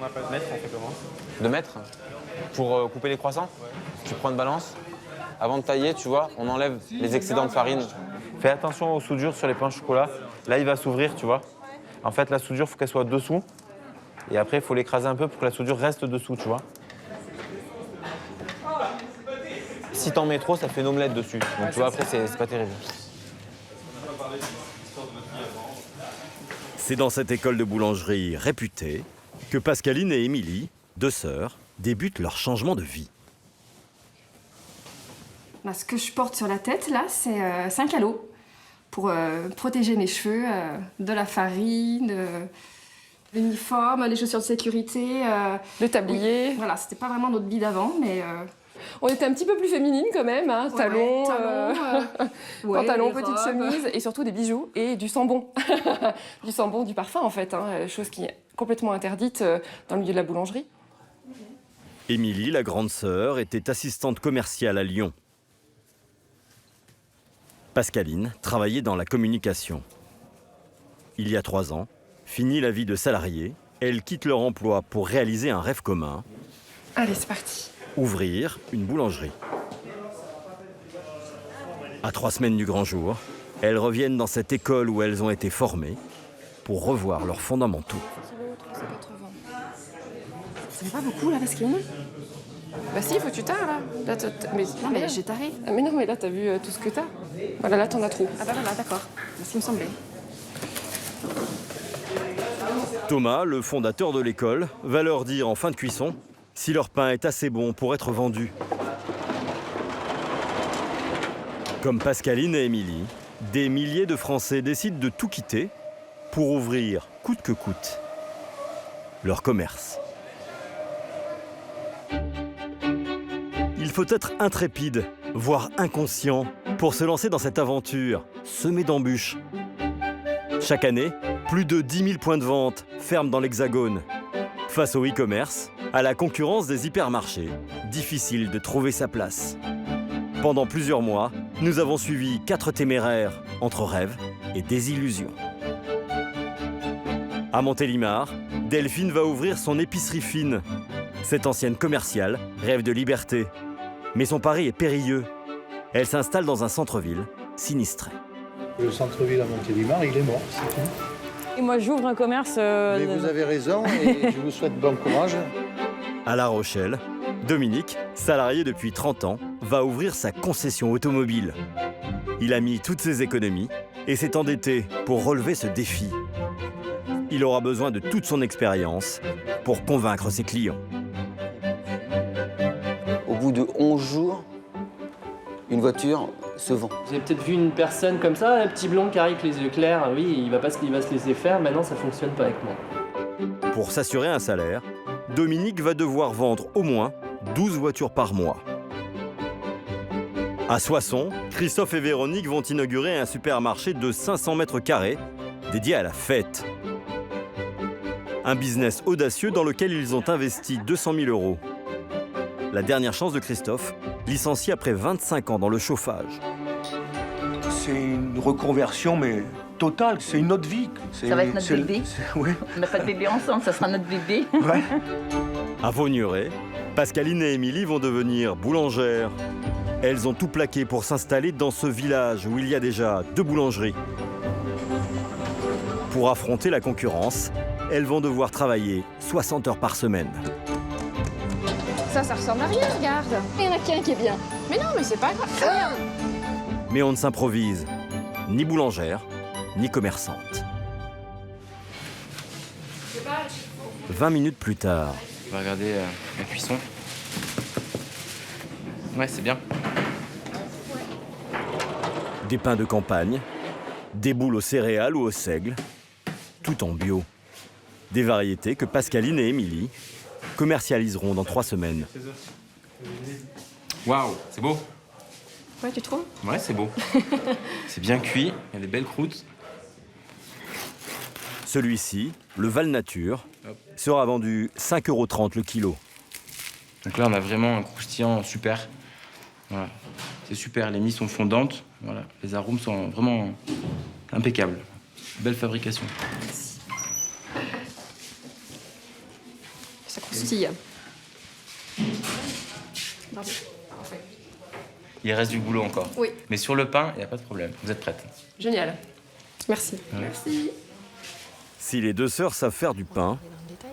On n'a pas de mètre, on fait comment? 2 mètres pour couper les croissants. Tu prends une balance. Avant de tailler, tu vois, on enlève les excédents de farine. Fais attention aux soudures sur les pains au chocolat. Là, il va s'ouvrir, tu vois. En fait, la soudure, il faut qu'elle soit dessous. Et après, il faut l'écraser un peu pour que la soudure reste dessous, tu vois. Si t'en mets trop, ça fait une omelette dessus. Donc, tu vois, après, c'est pas terrible. C'est dans cette école de boulangerie réputée que Pascaline et Émilie, 2 sœurs, débutent leur changement de vie. Bah, ce que je porte sur la tête, là, c'est un calot pour protéger mes cheveux de la farine, l'uniforme, les chaussures de sécurité. Le tablier. Oui, voilà, c'était pas vraiment notre vie d'avant, mais... On était un petit peu plus féminine quand même, hein. Ouais, Talons, pantalons, les petites robes. chemises et surtout des bijoux et du sambon. Du sambon, du parfum en fait, hein, chose qui est complètement interdite dans le milieu de la boulangerie. Émilie, la grande sœur, était assistante commerciale à Lyon. Pascaline travaillait dans la communication. Il y a 3 ans, fini la vie de salariée, elles quittent leur emploi pour réaliser un rêve commun, Allez, c'est parti. ouvrir une boulangerie. À 3 semaines du grand jour, elles reviennent dans cette école où elles ont été formées pour revoir leurs fondamentaux. Ça fait pas beaucoup, là, Pascaline? Bah si, faut que tu tares là. Mais, Non, mais j'ai taré. Ah, mais non, mais là t'as vu tout ce que t'as. Voilà, là t'en as trop. Ah bah voilà, d'accord. C'est ce qui me semblait. Thomas, le fondateur de l'école, va leur dire en fin de cuisson si leur pain est assez bon pour être vendu. Comme Pascaline et Émilie, des milliers de Français décident de tout quitter pour ouvrir, coûte que coûte, leur commerce. Il faut être intrépide, voire inconscient, pour se lancer dans cette aventure, semée d'embûches. Chaque année, plus de 10 000 points de vente ferment dans l'Hexagone. Face au e-commerce, à la concurrence des hypermarchés, difficile de trouver sa place. Pendant plusieurs mois, nous avons suivi 4 téméraires entre rêves et désillusions. À Montélimar, Delphine va ouvrir son épicerie fine. Cette ancienne commerciale rêve de liberté. Mais son pari est périlleux. Elle s'installe dans un centre-ville sinistré. Le centre-ville à Montélimar, il est mort, c'est tout. Et moi, j'ouvre un commerce... Mais vous avez raison et je vous souhaite bon courage. À La Rochelle, Dominique, salarié depuis 30 ans, va ouvrir sa concession automobile. Il a mis toutes ses économies et s'est endetté pour relever ce défi. Il aura besoin de toute son expérience pour convaincre ses clients. Au bout de 11 jours, une voiture se vend. Vous avez peut-être vu une personne comme ça, un petit blond carré avec les yeux clairs. Oui, il va se laisser faire. Maintenant, ça fonctionne pas avec moi. Pour s'assurer un salaire, Dominique va devoir vendre au moins 12 voitures par mois. À Soissons, Christophe et Véronique vont inaugurer un supermarché de 500 mètres carrés dédié à la fête. Un business audacieux dans lequel ils ont investi 200 000 €. La dernière chance de Christophe, licencié après 25 ans dans le chauffage. C'est une reconversion, mais totale. C'est une autre vie. Ça va être notre bébé. Oui. On n'a pas de bébé ensemble, ça sera notre bébé. Ouais. À Vaugneray, Pascaline et Émilie vont devenir boulangères. Elles ont tout plaqué pour s'installer dans ce village où il y a déjà 2 boulangeries. Pour affronter la concurrence, elles vont devoir travailler 60 heures par semaine. Ça ressemble à rien, regarde. Il y en a qu'un qui est bien. Mais non, mais c'est pas grave. c'est rien. Mais on ne s'improvise, ni boulangère, ni commerçante. 20 minutes plus tard, On va regarder la cuisson. Ouais, c'est bien. des pains de campagne, des boules aux céréales ou au seigle, tout en bio. Des variétés que Pascaline et Émilie commercialiseront dans 3 semaines. Waouh, c'est beau. Ouais, tu trouves? Ouais, c'est beau. C'est bien cuit, il y a des belles croûtes. Celui-ci, le Val Nature, sera vendu 5,30 € le kilo. Donc là, on a vraiment un croustillant super. Voilà. C'est super, les mie sont fondantes. Voilà. Les arômes sont vraiment impeccables. Belle fabrication. souci. Il reste du boulot encore. Oui. Mais sur le pain, il n'y a pas de problème. Vous êtes prête? Génial. Merci. Merci. Si les deux sœurs savent faire du pain,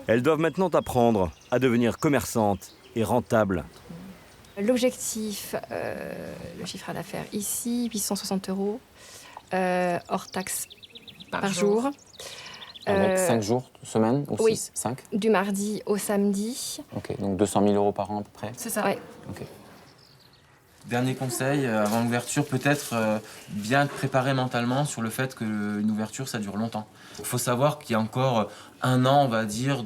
elles doivent maintenant apprendre à devenir commerçantes et rentables. L'objectif, le chiffre d'affaires ici, 860 €, hors taxe par jour. Avec 5 jours, semaine ou oui. 6, 5? Du mardi au samedi. Ok, donc 200 000 € par an à peu près. C'est ça. Ouais. Ok. Dernier conseil, avant l'ouverture, peut-être bien te préparer mentalement sur le fait qu'une ouverture, ça dure longtemps. Il faut savoir qu'il y a encore 1 an, on va dire,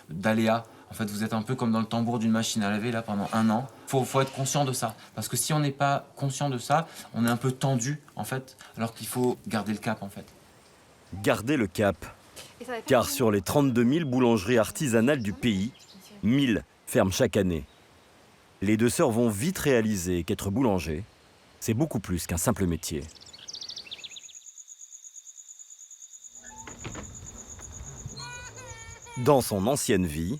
d'aléas. En fait, vous êtes un peu comme dans le tambour d'une machine à laver là pendant 1 an. Faut être conscient de ça. Parce que si on n'est pas conscient de ça, on est un peu tendu, en fait, alors qu'il faut garder le cap, en fait. Garder le cap. Car sur les 32 000 boulangeries artisanales du pays, 1000 ferment chaque année. Les deux sœurs vont vite réaliser qu'être boulanger, c'est beaucoup plus qu'un simple métier. Dans son ancienne vie,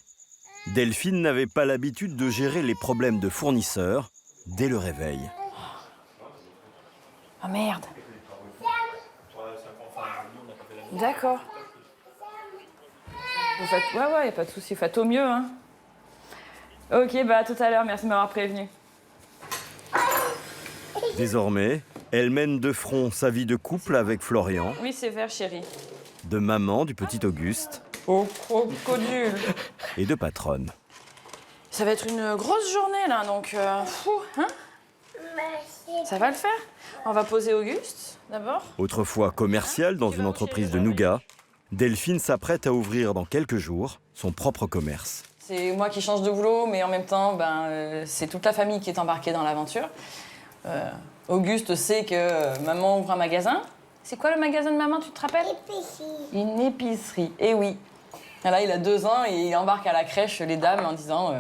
Delphine n'avait pas l'habitude de gérer les problèmes de fournisseurs dès le réveil. Oh merde. D'accord. Vous faites... Ouais, y a pas de souci, faites au mieux, hein. Ok, bah à tout à l'heure, merci de m'avoir prévenu. Désormais, elle mène de front sa vie de couple avec Florian, Oui, c'est vert, chérie. de maman du petit Auguste Oh, crocodile. et de patronne. Ça va être une grosse journée, là, donc... fou, hein. Ça va le faire. On va poser Auguste, d'abord. Autrefois commerciale dans une entreprise de nougat, Delphine s'apprête à ouvrir dans quelques jours son propre commerce. C'est moi qui change de boulot, mais en même temps, c'est toute la famille qui est embarquée dans l'aventure. Auguste sait que maman ouvre un magasin. C'est quoi le magasin de maman, tu te rappelles? Une épicerie, eh oui. Là, il a 2 ans et il embarque à la crèche les dames en disant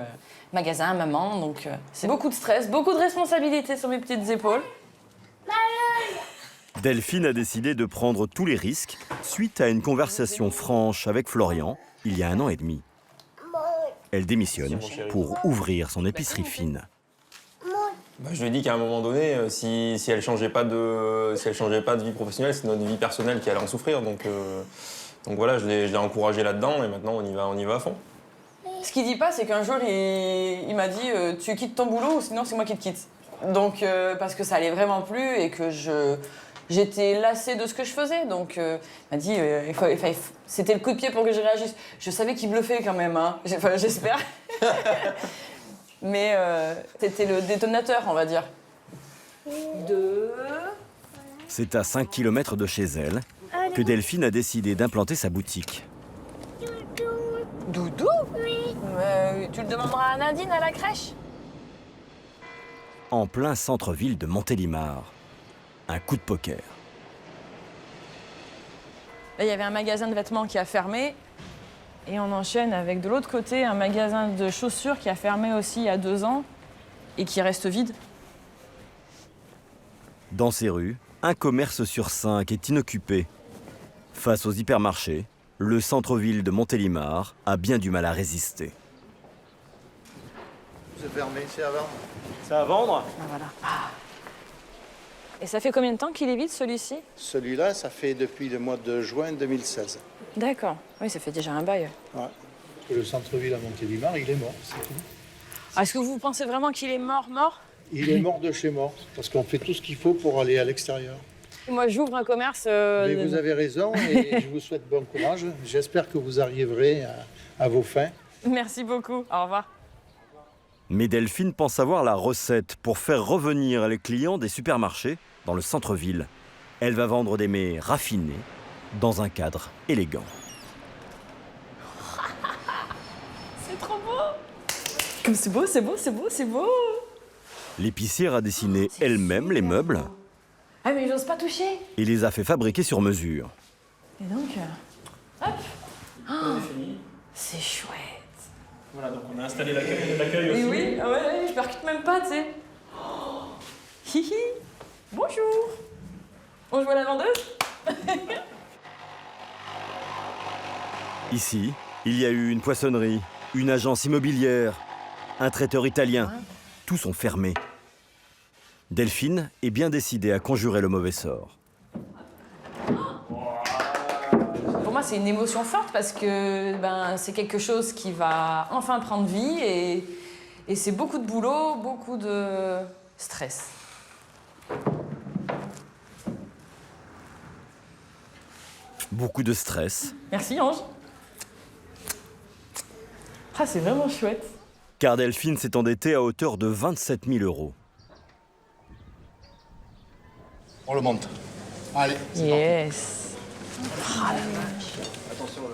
magasin, maman. Donc c'est beaucoup de stress, beaucoup de responsabilités sur mes petites épaules. Delphine a décidé de prendre tous les risques suite à une conversation franche avec Florian il y a 1 an et demi. Elle démissionne pour ouvrir son épicerie fine. Je lui ai dit qu'à un moment donné, si elle changeait pas de vie professionnelle, c'est notre vie personnelle qui allait en souffrir. Donc voilà, je l'ai encouragé là-dedans et maintenant on y va à fond. Ce qu'il dit pas, c'est qu'un jour, il m'a dit tu quittes ton boulot ou sinon c'est moi qui te quitte. Donc, parce que ça allait vraiment plus et que j'étais lassée de ce que je faisais. Donc, il m'a dit c'était le coup de pied pour que je réagisse. Je savais qu'il bluffait quand même, hein. Enfin, j'espère. Mais c'était le détonateur, on va dire. 2. C'est à 5 km de chez elle que Delphine a décidé d'implanter sa boutique. Doudou? Oui. Tu le demanderas à Nadine à la crèche? En plein centre-ville de Montélimar. Un coup de poker. Là, il y avait un magasin de vêtements qui a fermé. Et on enchaîne avec de l'autre côté un magasin de chaussures qui a fermé aussi il y a 2 ans et qui reste vide. Dans ces rues, un commerce sur 5 est inoccupé. Face aux hypermarchés, le centre-ville de Montélimar a bien du mal à résister. C'est fermé, c'est à vendre. C'est à vendre? Voilà. Et ça fait combien de temps qu'il est vide, celui-ci? Celui-là, ça fait depuis le mois de juin 2016. D'accord. Oui, ça fait déjà un bail. Ouais. Le centre-ville à Montélimar, il est mort, c'est tout. Est-ce que vous pensez vraiment qu'il est mort? Il est mort de chez mort, parce qu'on fait tout ce qu'il faut pour aller à l'extérieur. Moi, j'ouvre un commerce... Mais vous avez raison et je vous souhaite bon courage. J'espère que vous arriverez à vos fins. Merci beaucoup. Au revoir. Mais Delphine pense avoir la recette pour faire revenir les clients des supermarchés dans le centre-ville. Elle va vendre des mets raffinés dans un cadre élégant. C'est trop beau. Comme c'est beau, c'est beau, c'est beau, c'est beau. L'épicière a dessiné elle-même les meubles Ah, mais j'ose pas toucher. et les a fait fabriquer sur mesure. Et donc, hop. Oh, c'est chouette. Voilà, donc on a installé l'accueil aussi. Et oui, ah ouais, je percute même pas, tu sais. Oh. Hihi. Bonjour. On joue à la vendeuse? Ici, il y a eu une poissonnerie, Une agence immobilière, un traiteur italien, tous sont fermés. Delphine est bien décidée à conjurer le mauvais sort. Pour moi, c'est une émotion forte parce que c'est quelque chose qui va enfin prendre vie et c'est beaucoup de boulot, beaucoup de stress. Beaucoup de stress, Merci Ange. Ah, c'est vraiment chouette. car Delphine s'est endettée à hauteur de 27 000 €. On le monte. Allez, Yes.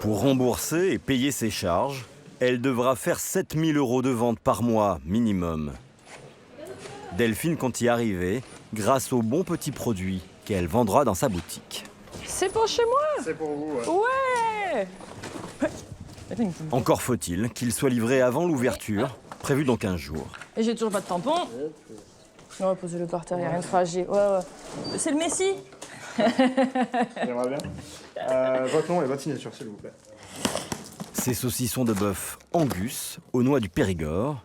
Pour rembourser et payer ses charges, elle devra faire 7 000 € de vente par mois minimum. Delphine compte y arriver grâce aux bons petits produits qu'elle vendra dans sa boutique. C'est pour chez moi. c'est pour vous. Ouais. Encore faut-il qu'il soit livré avant l'ouverture, prévue dans 15 jours. Et j'ai toujours pas de tampon. On va poser le par terre, il n'y a rien de fragile. Ouais. C'est le Messi. J'aimerais bien. Votre nom et votre signature, s'il vous plaît. Ces saucissons de bœuf Angus, aux noix du Périgord,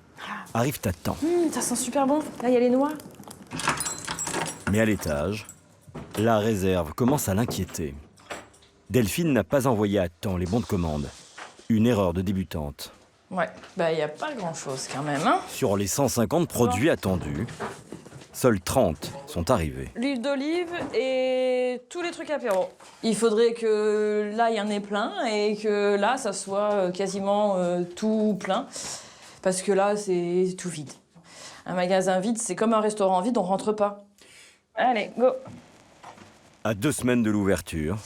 arrivent à temps. Ça sent super bon. Là, il y a les noix. Mais à l'étage, la réserve commence à l'inquiéter. Delphine n'a pas envoyé à temps les bons de commande. Une erreur de débutante. Ouais, il n'y a pas grand-chose quand même, hein. Sur les 150 produits attendus, seuls 30 sont arrivés. L'huile d'olive et tous les trucs apéro. Il faudrait que là, il y en ait plein et que là, ça soit quasiment tout plein. Parce que là, c'est tout vide. Un magasin vide, c'est comme un restaurant vide, on rentre pas. Allez, go. À 2 semaines de l'ouverture,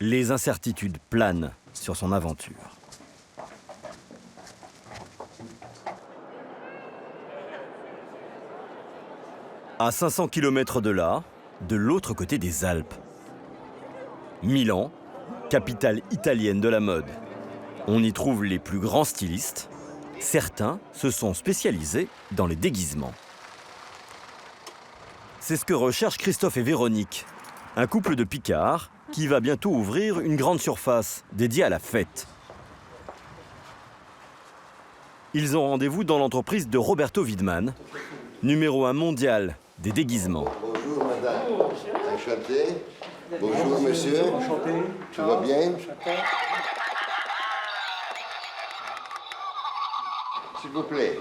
les incertitudes planent sur son aventure. À 500 km de là, de l'autre côté des Alpes, Milan, capitale italienne de la mode. On y trouve les plus grands stylistes. Certains se sont spécialisés dans les déguisements. C'est ce que recherchent Christophe et Véronique, un couple de Picards qui va bientôt ouvrir une grande surface dédiée à la fête. Ils ont rendez-vous dans l'entreprise de Roberto Widman, numéro 1 mondial des déguisements. Bonjour madame, enchanté. Bonjour monsieur, enchanté. Tout va bien? S'il vous plaît,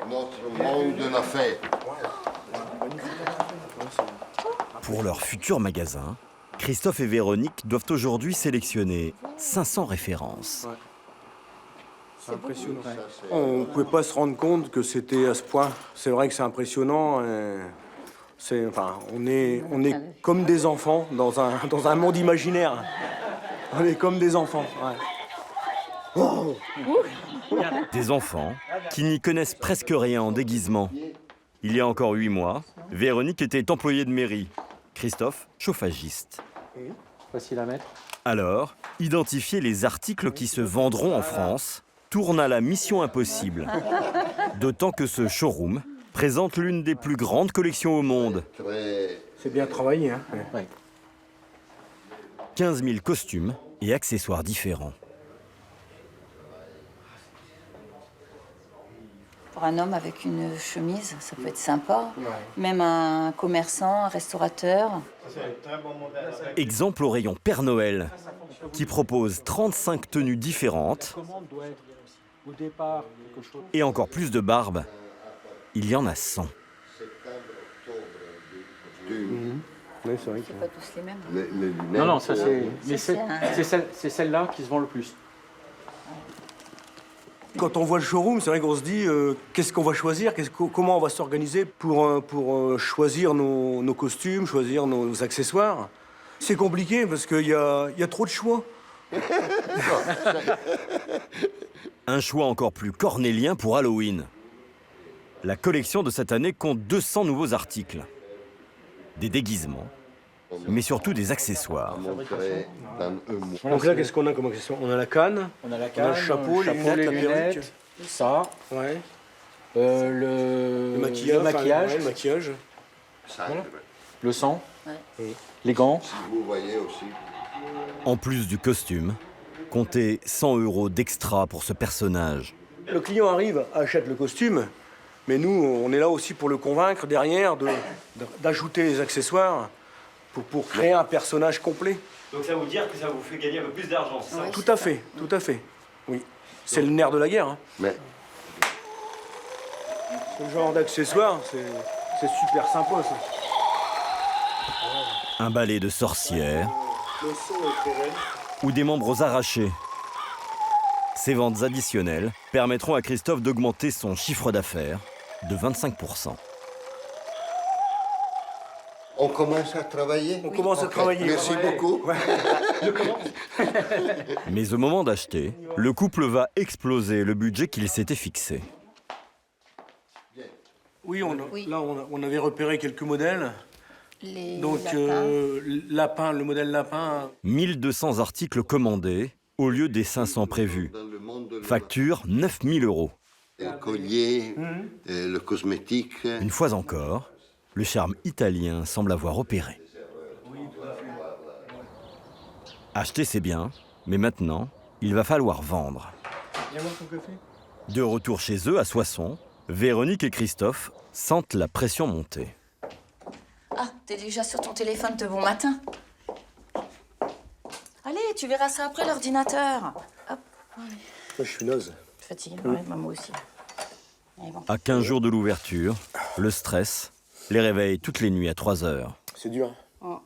notre monde de la fête. Pour leur futur magasin, Christophe et Véronique doivent aujourd'hui sélectionner 500 références. C'est impressionnant. On ne pouvait pas se rendre compte que c'était à ce point. C'est vrai que c'est impressionnant. On est comme des enfants dans un monde imaginaire. On est comme des enfants. Ouais. Oh. Des enfants qui n'y connaissent presque rien en déguisement. Il y a encore 8 mois, Véronique était employée de mairie. Christophe, chauffagiste. Facile à mettre. Alors, identifier les articles qui se vendront en France tourne à la mission impossible. D'autant que ce showroom présente l'une des plus grandes collections au monde. C'est bien travaillé, hein? Ouais. 15 000 costumes et accessoires différents. Pour un homme avec une chemise, ça peut être sympa. Même un commerçant, un restaurateur. Exemple au rayon Père Noël, qui propose 35 tenues différentes et encore plus de barbes. Il y en a 100. Oui, c'est vrai. C'est pas tous les mêmes. Les lunettes, Non, ça c'est celle-là qui se vend le plus. Quand on voit le showroom, c'est vrai qu'on se dit qu'est-ce qu'on va choisir, comment on va s'organiser pour choisir nos costumes, choisir nos accessoires. C'est compliqué parce qu'il y a trop de choix. Un choix encore plus cornélien pour Halloween. La collection de cette année compte 200 nouveaux articles. Des déguisements, mais surtout des accessoires. Donc là, qu'est-ce qu'on a comme accessoire? On a la canne, on a le chapeau, les lunettes, ça, ouais. le maquillage, voilà. Le sang, Ouais. les gants. Si vous voyez aussi. En plus du costume, Comptez 100 € d'extra pour ce personnage. Le client arrive, achète le costume, mais nous, on est là aussi pour le convaincre derrière d'ajouter les accessoires pour créer un personnage complet. Donc ça veut dire que ça vous fait gagner un peu plus d'argent, c'est ça? Tout à fait, oui. C'est le nerf de la guerre. Hein. Mais Ce genre d'accessoires, c'est super sympa, ça. Un balai de sorcières Le son est très raide. ou des membres arrachés. Ces ventes additionnelles permettront à Christophe d'augmenter son chiffre d'affaires de 25%. on commence à travailler. On commence à travailler. Merci beaucoup. Mais au moment d'acheter, le couple va exploser le budget qu'il s'était fixé. Oui, là, on avait repéré quelques modèles. Donc, le modèle lapin. 1200 articles commandés au lieu des 500 prévus. Facture 9000 €. Le collier, le cosmétique. Une fois encore, le charme italien semble avoir opéré. Acheter, c'est bien, mais maintenant, il va falloir vendre. De retour chez eux, à Soissons, Véronique et Christophe sentent la pression monter. Ah, t'es déjà sur ton téléphone de bon matin. Allez, tu verras ça après l'ordinateur. Hop, allez. Moi, je suis naze. Fatiguée, ouais, moi aussi. Allez, bon. À 15 jours de l'ouverture, le stress les réveille toutes les nuits à 3 heures. C'est dur. Oh.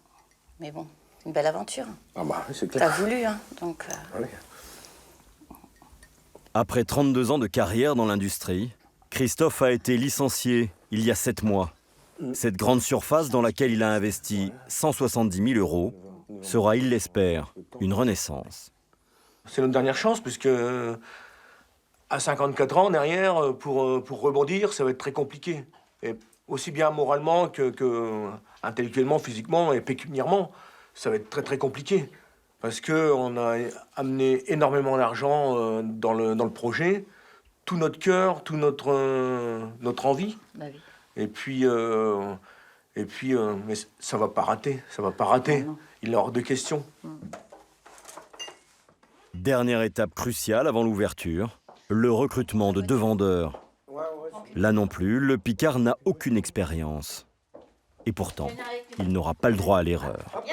Mais bon, une belle aventure. Ah bah, c'est clair. T'as voulu, hein, donc... Allez. Après 32 ans de carrière dans l'industrie, Christophe a été licencié il y a 7 mois. Cette grande surface dans laquelle il a investi 170 000 € sera, il l'espère, une renaissance. C'est notre dernière chance, puisque à 54 ans, derrière, pour rebondir, ça va être très compliqué. Et aussi bien moralement que intellectuellement, physiquement et pécuniairement, ça va être très très compliqué. Parce qu'on a amené énormément d'argent dans le projet, tout notre cœur, toute notre envie. Bah oui. Et puis mais ça va pas rater, ça va pas rater. Il est hors de question. Dernière étape cruciale avant l'ouverture, le recrutement de 2 vendeurs. Là non plus, le Picard n'a aucune expérience. Et pourtant, il n'aura pas le droit à l'erreur.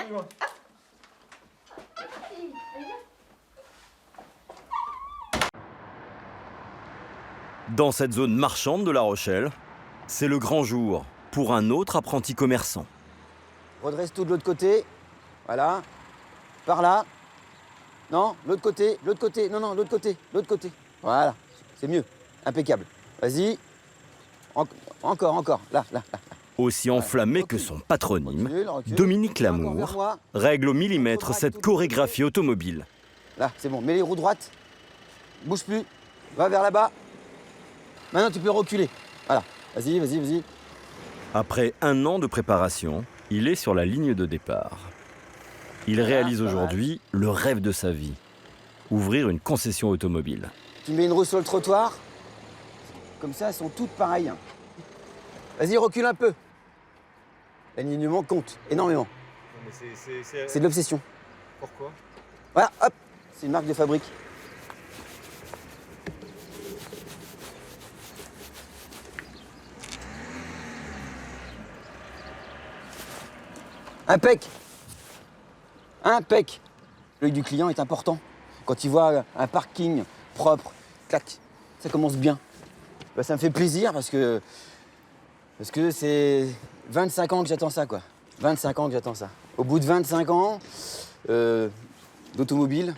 Dans cette zone marchande de La Rochelle, c'est le grand jour pour un autre apprenti commerçant. Redresse tout de l'autre côté. Voilà. Par là. Non, l'autre côté, l'autre côté. Non, l'autre côté, l'autre côté. Voilà. C'est mieux. Impeccable. Vas-y. Encore. Là. Aussi enflammé que son patronyme, Dominique Lamour règle au millimètre cette chorégraphie automobile. Là, c'est bon. Mets les roues droites. Bouge plus. Va vers là-bas. Maintenant, tu peux reculer. Voilà. Vas-y. Après 1 an de préparation, il est sur la ligne de départ. Il réalise aujourd'hui le rêve de sa vie, ouvrir une concession automobile. Tu mets une roue sur le trottoir. Comme ça, elles sont toutes pareilles. Vas-y, recule un peu. L'alignement compte énormément. C'est de l'obsession. Pourquoi? Voilà, hop, c'est une marque de fabrique. Impec. L'œil du client est important. Quand il voit un parking propre, clac, ça commence bien. Bah, ça me fait plaisir parce que c'est 25 ans que j'attends ça, quoi. 25 ans que j'attends ça. Au bout de 25 ans d'automobile,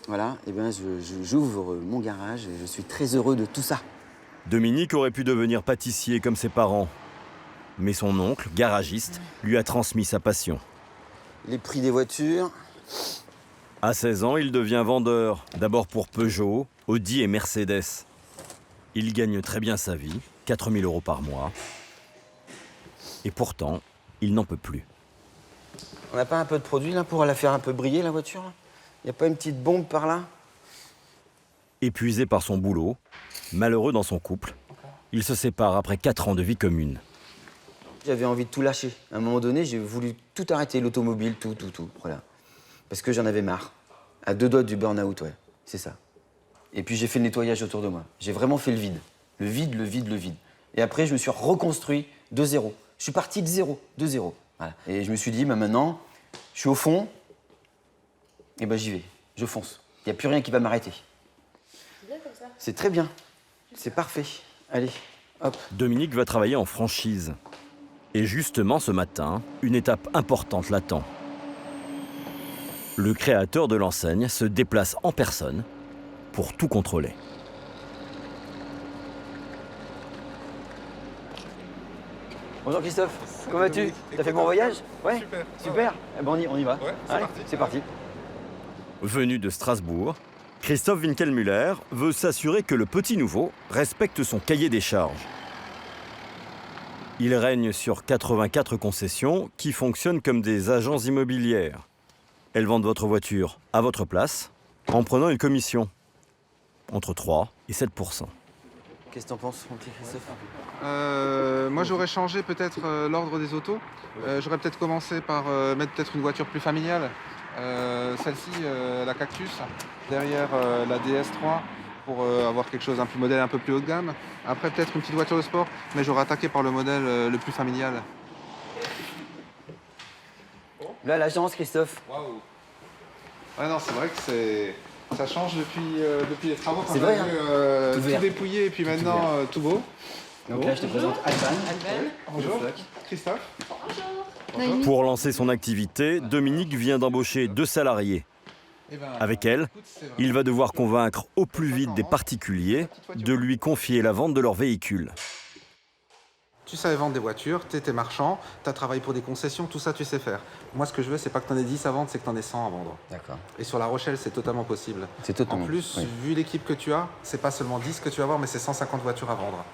voilà, et ben j'ouvre mon garage et je suis très heureux de tout ça. Dominique aurait pu devenir pâtissier comme ses parents. Mais son oncle, garagiste, lui a transmis sa passion. Les prix des voitures. À 16 ans, il devient vendeur, d'abord pour Peugeot, Audi et Mercedes. Il gagne très bien sa vie, 4 000 € par mois. Et pourtant, il n'en peut plus. On n'a pas un peu de produit là pour la faire un peu briller, la voiture? Il n'y a pas une petite bombe par là? Épuisé par son boulot, malheureux dans son couple, il se sépare après 4 ans de vie commune. J'avais envie de tout lâcher. À un moment donné, j'ai voulu tout arrêter, l'automobile, tout, voilà. Parce que j'en avais marre. À 2 doigts du burn-out, ouais. C'est ça. Et puis j'ai fait le nettoyage autour de moi. J'ai vraiment fait le vide. Le vide, le vide, le vide. Et après, je me suis reconstruit de zéro. Je suis parti de zéro, de zéro. Voilà. Et je me suis dit, bah, maintenant, je suis au fond, et ben j'y vais. Je fonce. Il n'y a plus rien qui va m'arrêter. C'est bien comme ça. C'est très bien. C'est parfait. Allez, hop. Dominique va travailler en franchise. Et justement, ce matin, une étape importante l'attend. Le créateur de l'enseigne se déplace en personne pour tout contrôler. Bonjour Christophe, comment vas-tu? T'as fait bon voyage? Ouais. Super. Super. Eh ben on y va. Ouais, Allez, c'est parti. Venu de Strasbourg, Christophe Winkelmüller veut s'assurer que le petit nouveau respecte son cahier des charges. Il règne sur 84 concessions qui fonctionnent comme des agences immobilières. Elles vendent votre voiture à votre place en prenant une commission entre 3 et 7%. Qu'est-ce que t'en penses, mon petit Christophe? Moi, j'aurais changé peut-être l'ordre des autos. J'aurais peut-être commencé par mettre peut-être une voiture plus familiale. Celle-ci, la Cactus, derrière la DS3, pour avoir quelque chose, un plus modèle un peu plus haut de gamme. Après, peut-être une petite voiture de sport, mais j'aurais attaqué par le modèle le plus familial. Là, l'agence, Christophe. Waouh. Ouais, non, c'est vrai que ça change depuis les travaux. C'est vrai, Tout dépouillé et puis maintenant tout beau. Donc là, je te présente Alban. Bonjour. Christophe. Bonjour. Pour lancer son activité, Dominique vient d'embaucher 2 salariés. Avec elle, il va devoir convaincre au plus vite des particuliers de lui confier la vente de leur véhicule. Tu savais vendre des voitures, tu étais marchand, tu as travaillé pour des concessions, tout ça tu sais faire. Moi, ce que je veux, c'est pas que tu en aies 10 à vendre, c'est que tu en aies 100 à vendre. D'accord. Et sur La Rochelle, c'est totalement possible. C'est totalement. En plus, oui. vu l'équipe que tu as, c'est pas seulement 10 que tu vas avoir, mais c'est 150 voitures à vendre.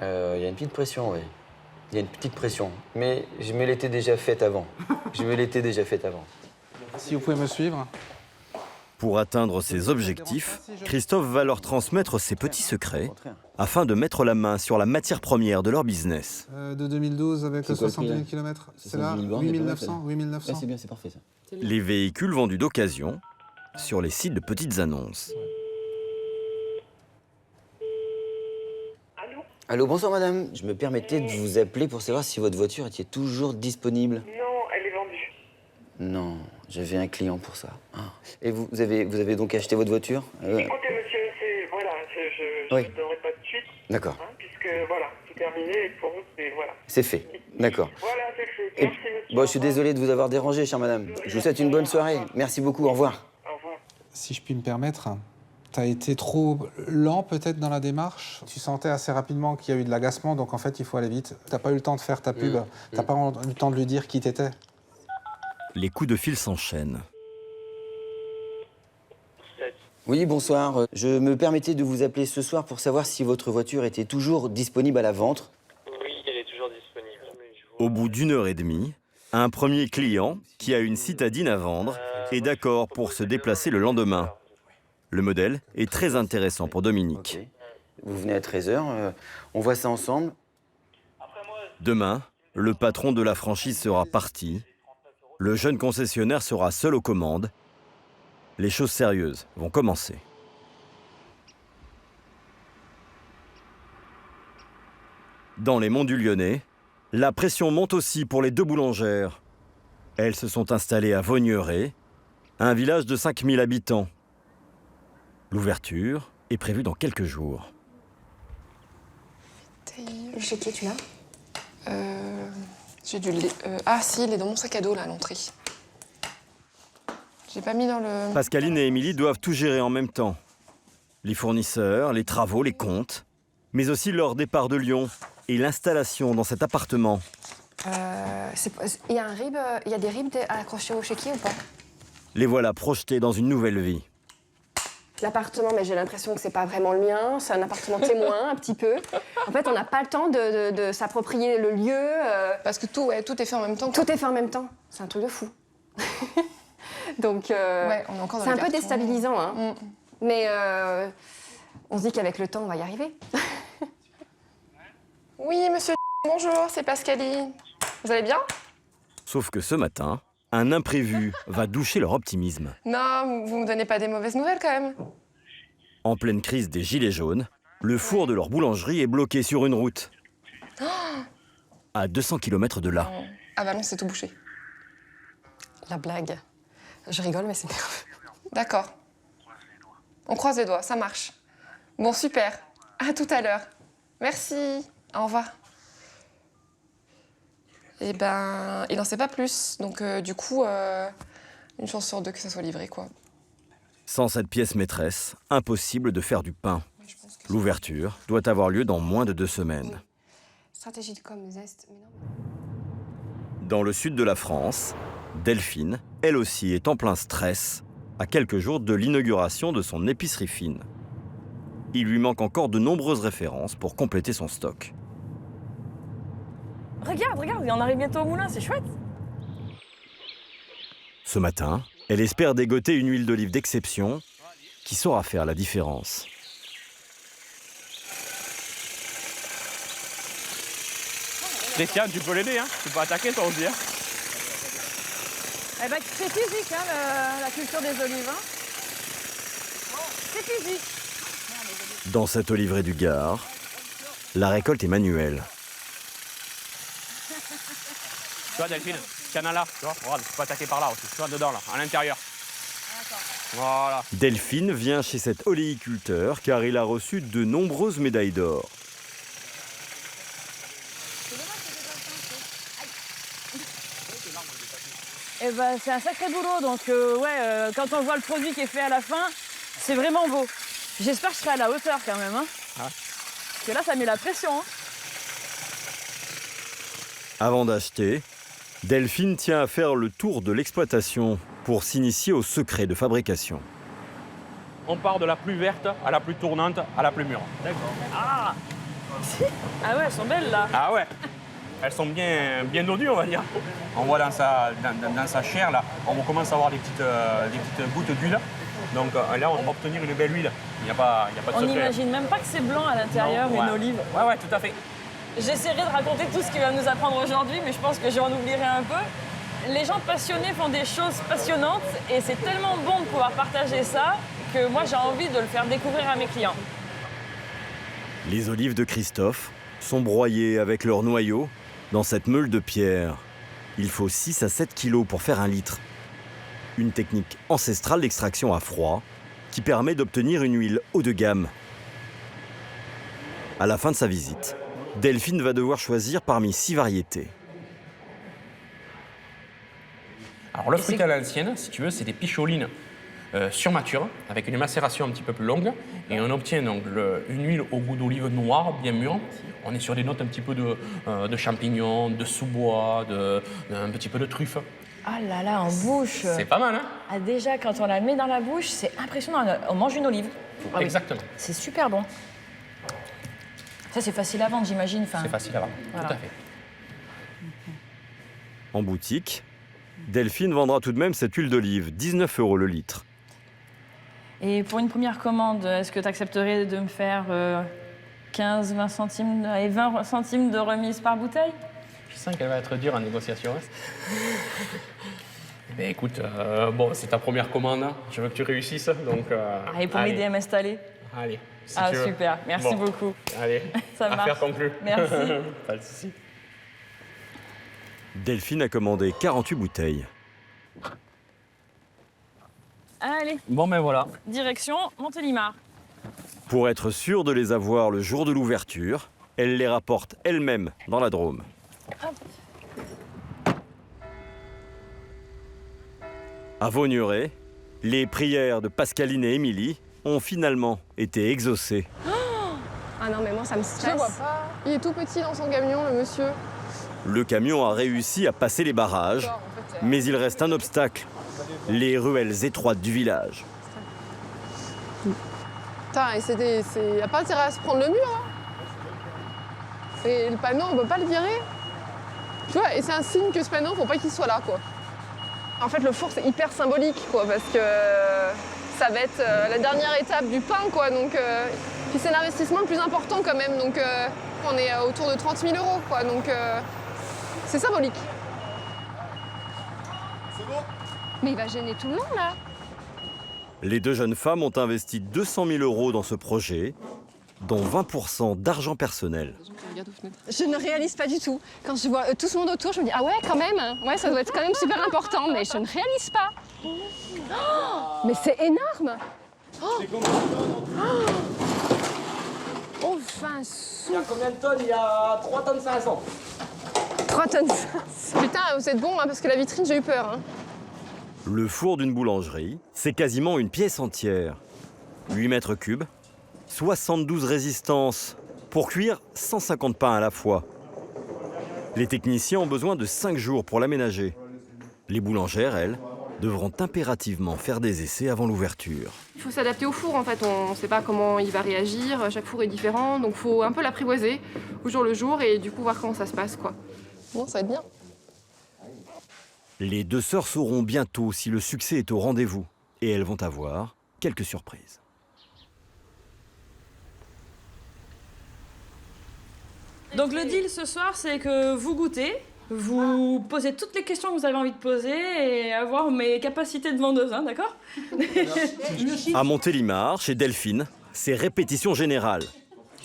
Il y a une petite pression, oui. Il y a une petite pression. Mais je me l'étais déjà faite avant. Si vous pouvez me suivre. Pour atteindre ses objectifs, Christophe va leur transmettre ses petits secrets afin de mettre la main sur la matière première de leur business. De 2012 avec C'est quoi le 60 000 prix, là km. C'est 70 là, 000 bornes, 8 c'est 900. 8 900. Ouais, c'est bien, c'est parfait ça. Les véhicules vendus d'occasion sur les sites de petites annonces. Allô, bonsoir madame. Je me permettais de vous appeler pour savoir si votre voiture était toujours disponible. Non, elle est vendue. Non, j'avais un client pour ça. Ah. Et vous avez donc acheté votre voiture? Écoutez, monsieur, voilà, je Oui. ne donnerai pas de suite. D'accord. Puisque, voilà, c'est terminé et pour vous, c'est, voilà. C'est fait. D'accord. Voilà, c'est fait. Et- Merci, monsieur. Bon, je suis désolé de vous avoir dérangé, chère madame. Je vous souhaite une bonne soirée. Merci beaucoup, au revoir. Si je puis me permettre, tu as été trop lent peut-être dans la démarche. Tu sentais assez rapidement qu'il y a eu de l'agacement, donc en fait, il faut aller vite. Tu n'as pas eu le temps de faire ta pub. Tu n'as pas eu le temps de lui dire qui t'étais. Les coups de fil s'enchaînent. Oui, bonsoir. Je me permettais de vous appeler ce soir pour savoir si votre voiture était toujours disponible à la vente. Oui, elle est toujours disponible. Au bout d'1h30, un premier client, qui a une citadine à vendre, est d'accord pour se déplacer le lendemain. Le modèle est très intéressant pour Dominique. Ok. Vous venez à 13h, on voit ça ensemble. Demain, le patron de la franchise sera parti. Le jeune concessionnaire sera seul aux commandes. Les choses sérieuses vont commencer. Dans les monts du Lyonnais, la pression monte aussi pour les 2 boulangères. Elles se sont installées à Vaugneray, un village de 5000 habitants. L'ouverture est prévue dans quelques jours. Le chéquier, tu l'as? J'ai dû le... Ah si, il est dans mon sac à dos, là, à l'entrée. J'ai pas mis dans le... Pascaline et Émilie doivent tout gérer en même temps. Les fournisseurs, les travaux, les comptes, mais aussi leur départ de Lyon et l'installation dans cet appartement. Il y a un rib, il y a des ribs accrochés au chéquier ou pas? Les voilà projetés dans une nouvelle vie. L'appartement, mais j'ai l'impression que c'est pas vraiment le mien. C'est un appartement témoin, un petit peu. En fait, on n'a pas le temps de s'approprier le lieu. Parce que tout est fait en même temps. Tout est fait en même temps. C'est un truc de fou. Donc, Ouais, on est encore dans c'est les un peu cartons. déstabilisant, hein. Mais on se dit qu'avec le temps, on va y arriver. Oui, monsieur, bonjour, c'est Pascaline. Vous allez bien? Sauf que ce matin, un imprévu va doucher leur optimisme. Non, vous me donnez pas des mauvaises nouvelles quand même. En pleine crise des gilets jaunes, le four de leur boulangerie est bloqué sur une route, à 200 km de là. Ah bah non, c'est tout bouché. La blague. Je rigole, mais c'est nerveux. D'accord. On croise les doigts, ça marche. Bon, super. À tout à l'heure. Merci. Au revoir. Eh ben, il en sait pas plus. Donc, du coup, une chance sur deux que ça soit livré, quoi. Sans cette pièce maîtresse, impossible de faire du pain. L'ouverture doit avoir lieu dans moins de 2 semaines. Stratégie de com, zeste, mais non. Dans le sud de la France, Delphine, elle aussi, est en plein stress, à quelques jours de l'inauguration de son épicerie fine. Il lui manque encore de nombreuses références pour compléter son stock. Regarde, on arrive bientôt au moulin, c'est chouette. Ce matin, elle espère dégoter une huile d'olive d'exception qui saura faire la différence. Christian, tu peux l'aider, hein? Tu peux attaquer toi aussi. Hein? Eh ben, c'est physique, hein, la culture des olives. Hein. C'est physique. Dans cette oliveraie du Gard, la récolte est manuelle. Tu vois, Delphine, il y en a là, tu vois, regarde, tu peux attaquer par là aussi, tu vois, dedans, là, à l'intérieur. Voilà. Delphine vient chez cet oléiculteur car il a reçu de nombreuses médailles d'or. Eh ben, c'est un sacré boulot, donc quand on voit le produit qui est fait à la fin, c'est vraiment beau. J'espère que je serai à la hauteur quand même. Hein. Ah. Parce que là, ça met la pression. Hein. Avant d'acheter, Delphine tient à faire le tour de l'exploitation pour s'initier au secret de fabrication. On part de la plus verte à la plus tournante à la plus mûre. D'accord. Ah ouais, elles sont belles là. Ah ouais. Elles sont bien dodues, on va dire. On voit dans sa chair, là, on commence à avoir des petites gouttes d'huile. Donc là, on va obtenir une belle huile. Il n'y a pas de secret. On n'imagine même pas que c'est blanc à l'intérieur, une olive. Ouais, tout à fait. J'essaierai de raconter tout ce qu'il va nous apprendre aujourd'hui, mais je pense que j'en oublierai un peu. Les gens passionnés font des choses passionnantes et c'est tellement bon de pouvoir partager ça que moi, j'ai envie de le faire découvrir à mes clients. Les olives de Christophe sont broyées avec leur noyau dans cette meule de pierre. Il faut 6 à 7 kilos pour faire 1 litre. Une technique ancestrale d'extraction à froid qui permet d'obtenir une huile haut de gamme. À la fin de sa visite, Delphine va devoir choisir parmi 6 variétés. Alors le fruit à l'ancienne, si tu veux, c'est des picholines surmatures avec une macération un petit peu plus longue et on obtient donc une huile au goût d'olive noire bien mûre. On est sur des notes un petit peu de champignons, de sous-bois, un petit peu de truffe. Ah là là, en bouche. C'est pas mal, hein? Ah, déjà, quand on la met dans la bouche, c'est impressionnant. On mange une olive. Ah, exactement. Oui. C'est super bon. Ça, c'est facile à vendre, j'imagine. Enfin, c'est facile à vendre, voilà. Tout à fait. En boutique, Delphine vendra tout de même cette huile d'olive, 19 € le litre. Et pour une première commande, est-ce que tu accepterais de me faire 15, 20 centimes et 20 centimes de remise par bouteille? Je sens qu'elle va être dure en négociation. Ben écoute, bon, c'est ta première commande, hein. Je veux que tu réussisses, donc... Et pour m'aider à m'installer? Allez, si tu veux. Super, merci beaucoup. Allez, ça marche. Affaire conclue. Merci. Pas de souci. Delphine a commandé 48 bouteilles. Allez. Bon ben voilà. Direction Montélimar. Pour être sûre de les avoir le jour de l'ouverture, elle les rapporte elle-même dans la Drôme. Hop. À Vaugneray, les prières de Pascaline et Émilie ont finalement été exaucées. Ah non, mais moi, ça me stresse. Je le vois pas. Il est tout petit dans son camion, le monsieur. Le camion a réussi à passer les barrages, mais il reste un obstacle, les ruelles étroites du village. Putain, il n'y a pas intérêt à se prendre le mur. Hein. Et le panneau, on ne peut pas le virer. Tu vois, et c'est un signe que ce panneau, il ne faut pas qu'il soit là, quoi. En fait, le four, c'est hyper symbolique, quoi, parce que ça va être la dernière étape du pain, quoi. Donc, puis c'est l'investissement le plus important, quand même. Donc, on est autour de 30 000 €, quoi. Donc, c'est symbolique. Mais il va gêner tout le monde, là. Les deux jeunes femmes ont investi 200 000 € dans ce projet, dont 20% d'argent personnel. Je ne réalise pas du tout. Quand je vois tout ce monde autour, je me dis, ah ouais, quand même, ouais, ça doit être quand même super important, mais je ne réalise pas. Oh, mais c'est énorme. Oh. Oh, 20 sous. Il y a combien de tonnes? Il y a 3 tonnes 500. 3 tonnes 500. Putain, vous êtes bon, hein, parce que la vitrine, j'ai eu peur. Hein. Le four d'une boulangerie, c'est quasiment une pièce entière. 8 mètres cubes, 72 résistances pour cuire 150 pains à la fois. Les techniciens ont besoin de 5 jours pour l'aménager. Les boulangères, elles, devront impérativement faire des essais avant l'ouverture. Il faut s'adapter au four en fait, on ne sait pas comment il va réagir, chaque four est différent, donc il faut un peu l'apprivoiser au jour le jour et du coup voir comment ça se passe, quoi. Bon, ça va être bien. Les deux sœurs sauront bientôt si le succès est au rendez-vous et elles vont avoir quelques surprises. Donc le deal ce soir, c'est que vous goûtez, vous posez toutes les questions que vous avez envie de poser et avoir mes capacités de vendeuse, hein, d'accord? À Montélimar, chez Delphine, c'est répétition générale.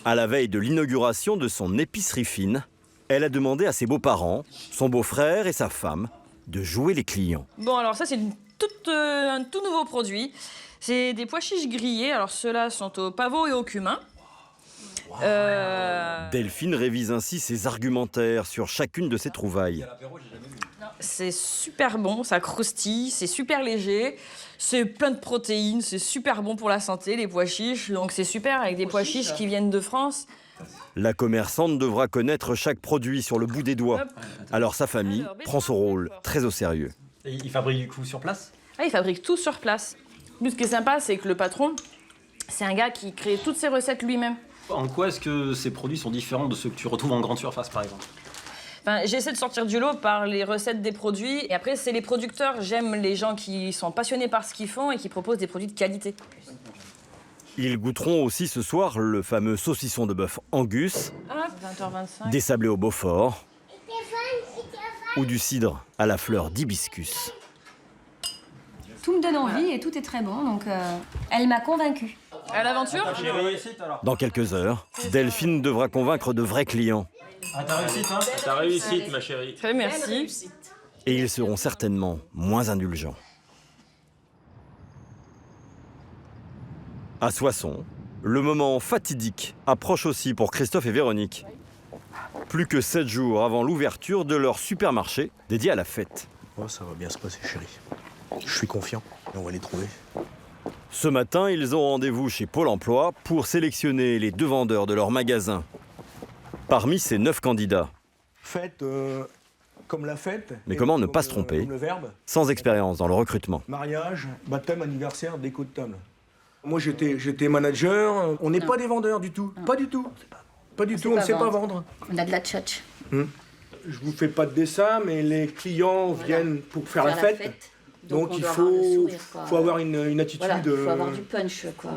À la veille de l'inauguration de son épicerie fine, elle a demandé à ses beaux-parents, son beau-frère et sa femme, de jouer les clients. Bon, alors ça, c'est un tout nouveau produit. C'est des pois chiches grillés. Alors ceux-là sont au pavot et au cumin. Delphine révise ainsi ses argumentaires sur chacune de ses trouvailles. C'est super bon, ça croustille, c'est super léger, c'est plein de protéines, c'est super bon pour la santé, les pois chiches. Donc c'est super avec des pois chiches qui viennent de France. La commerçante devra connaître chaque produit sur le bout des doigts. Alors sa famille prend son rôle très au sérieux. Et il fabrique du coup sur place? Ah, il fabrique tout sur place. Plus ce qui est sympa, c'est que le patron, c'est un gars qui crée toutes ses recettes lui-même. En quoi est-ce que ces produits sont différents de ceux que tu retrouves en grande surface par exemple? Enfin, j'essaie de sortir du lot par les recettes des produits. Et après, c'est les producteurs. J'aime les gens qui sont passionnés par ce qu'ils font et qui proposent des produits de qualité. Ils goûteront aussi ce soir le fameux saucisson de bœuf Angus, 20h25. des sablés au Beaufort ou du cidre à la fleur d'hibiscus. Tout me donne envie et tout est très bon, donc elle m'a convaincue. À l'aventure? Dans quelques heures, Delphine devra convaincre de vrais clients. Ah, ta réussite, hein? Ta réussite, ma chérie. Très merci. Et ils seront certainement moins indulgents. À Soissons, le moment fatidique approche aussi pour Christophe et Véronique. Plus que 7 jours avant l'ouverture de leur supermarché dédié à la fête. Oh, ça va bien se passer, chérie. Je suis confiant et on va les trouver. Ce matin, ils ont rendez-vous chez Pôle emploi pour sélectionner les 2 vendeurs de leur magasin. Parmi ces 9 candidats. Fête comme la fête. Mais comment ne pas se tromper, comme le verbe. sans expérience dans le recrutement. Mariage, baptême, anniversaire, déco de table. Moi, j'étais manager. On n'est pas des vendeurs du tout. Pas du tout. Pas du tout, on ne sait pas vendre. On a de la tchatch. Je vous fais pas de dessin, mais les clients viennent pour faire la fête. Donc il faut avoir une attitude... Voilà, il faut avoir du punch, quoi.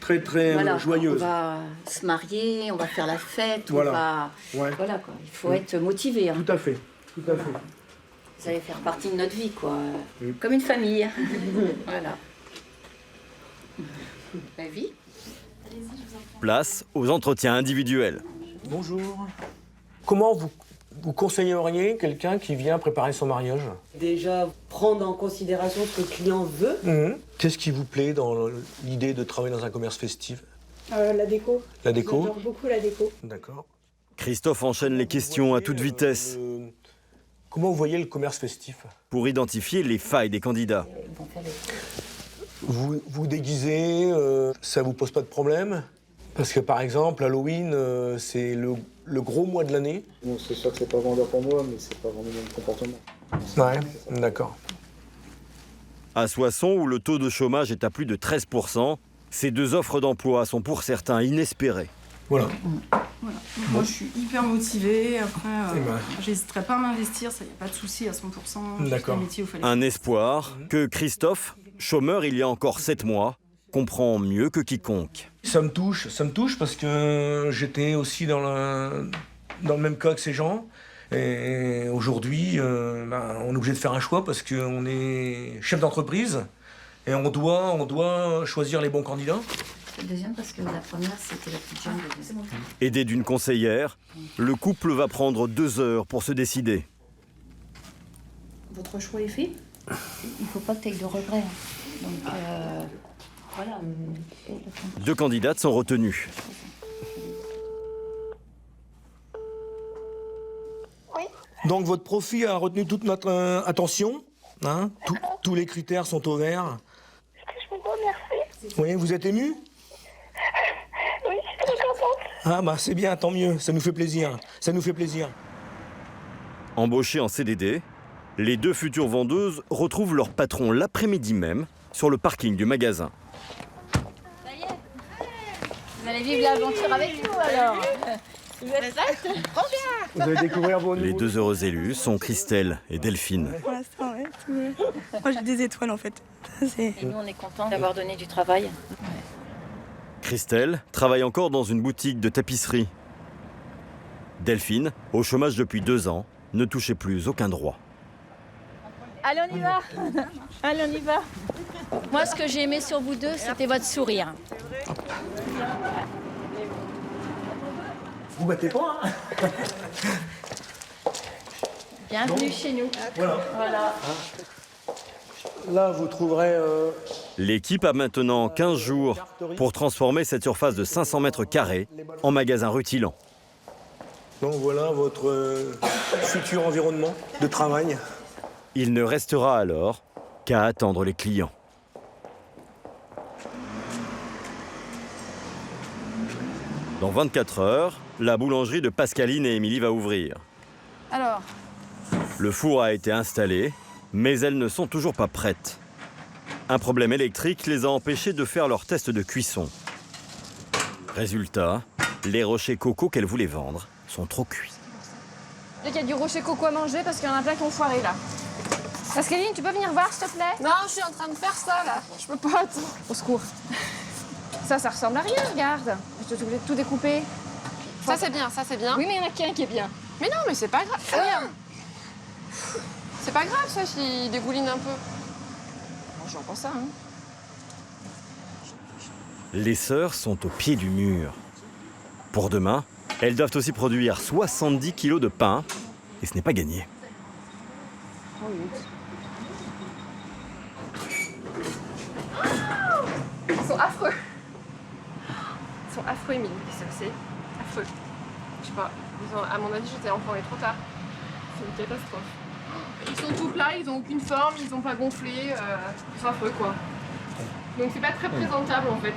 Très, très joyeuse. On va se marier, on va faire la fête, voilà. Voilà, quoi. Il faut être motivé. Hein. Tout à fait, tout à fait. Vous allez faire partie de notre vie, quoi. Comme une famille. Voilà. La vie. Place aux entretiens individuels. Bonjour. Comment vous conseilleriez quelqu'un qui vient préparer son mariage? Déjà, prendre en considération ce que le client veut. Qu'est-ce qui vous plaît dans l'idée de travailler dans un commerce festif? La déco. La déco? J'adore beaucoup la déco. D'accord. Christophe enchaîne les questions à toute vitesse. Comment vous voyez le commerce festif? Pour identifier les failles des candidats. Vous déguisez, ça vous pose pas de problème? Parce que par exemple, Halloween, c'est le gros mois de l'année. Bon, c'est sûr que c'est pas vendeur pour moi, mais c'est pas vraiment mon comportement. Ouais, d'accord. À Soissons, où le taux de chômage est à plus de 13%, ces 2 offres d'emploi sont pour certains inespérées. Voilà. Voilà. Moi, je suis hyper motivée. Après, j'hésiterai pas à m'investir, ça y a pas de souci à 100%. D'accord. Un métier où il fallait... Un espoir que Christophe, chômeur il y a encore 7 mois, comprend mieux que quiconque. Ça me touche parce que j'étais aussi dans le même cas que ces gens. Et aujourd'hui, on est obligé de faire un choix parce qu'on est chef d'entreprise et on doit choisir les bons candidats. La deuxième parce que la première, c'était la petite jeune. Aidé d'une conseillère, le couple va prendre 2 heures pour se décider. Votre choix est fait? Il faut pas que tu aies de regrets. Donc, voilà. 2 candidates sont retenues. Donc votre profil a retenu toute notre attention. Hein, tous les critères sont au vert. Je me remercie. Oui, vous êtes ému? Oui, je suis très contente. Ah bah c'est bien, tant mieux, ça nous fait plaisir. Ça nous fait plaisir. Embauchées en CDD, les 2 futures vendeuses retrouvent leur patron l'après-midi même sur le parking du magasin. Ça y est. Vous allez vivre l'aventure avec nous alors. Vous êtes prêtes? Trop bien. Vous allez découvrir vos Les 2 heureux élus sont Christelle et Delphine. Pour l'instant, ouais. Moi, j'ai des étoiles en fait. Et nous, on est contents d'avoir donné du travail. Christelle travaille encore dans une boutique de tapisserie. Delphine, au chômage depuis 2 ans, ne touchait plus aucun droit. Allez, on y va. Allez, on y va. Moi, ce que j'ai aimé sur vous deux, c'était votre sourire. Vous battez pas, hein? Bienvenue chez nous. Voilà. Là, vous trouverez... L'équipe a maintenant 15 jours pour transformer cette surface de 500 mètres carrés en magasin rutilant. Donc voilà votre futur environnement de travail. Il ne restera alors qu'à attendre les clients. Dans 24 heures, la boulangerie de Pascaline et Émilie va ouvrir. Alors, Le four a été installé, mais elles ne sont toujours pas prêtes. Un problème électrique les a empêchées de faire leur test de cuisson. Résultat, les rochers coco qu'elles voulaient vendre sont trop cuits. il y a du rocher coco à manger parce qu'il y en a plein qui ont foiré là. Pascaline, tu peux venir voir s'il te plaît? Non, je suis en train de faire ça là. Je peux pas, attends. Au secours. Ça ressemble à rien, regarde. Je suis obligée de tout découper. Ça c'est bien, ça c'est bien. Oui, mais il y en a qu'un qui est bien. Mais non, mais c'est pas grave. Regarde. C'est pas grave ça s'il dégouline un peu. Bon, j'en pense ça, hein. Les sœurs sont au pied du mur. Pour demain, elles doivent aussi produire 70 kilos de pain, et ce n'est pas gagné. Ils sont affreux. Ils sont affreux, Émilie. Qu'est-ce que c'est? Affreux. Je sais pas. À mon avis, j'étais enfoirée trop tard. C'est une catastrophe. Ils sont tout plats, ils ont aucune forme, ils ont pas gonflé. Ils sont affreux, quoi. Donc c'est pas très présentable, en fait.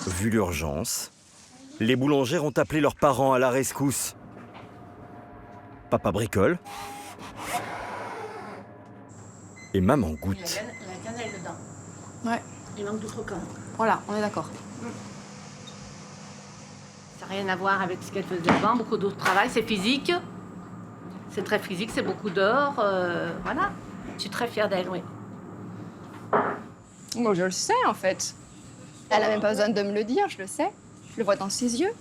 Vu l'urgence, les boulangères ont appelé leurs parents à la rescousse. Papa bricole. Et maman goûte. Il y a la cannelle dedans. Ouais. Il manque d'autres camps. Voilà, on est d'accord. Ça n'a rien à voir avec ce qu'elle faisait avant. Beaucoup d'autres travail, c'est physique. C'est très physique, c'est beaucoup d'or. Voilà. Je suis très fière d'elle, oui. Moi, je le sais, en fait. Elle a même pas besoin de me le dire, je le sais. Je le vois dans ses yeux.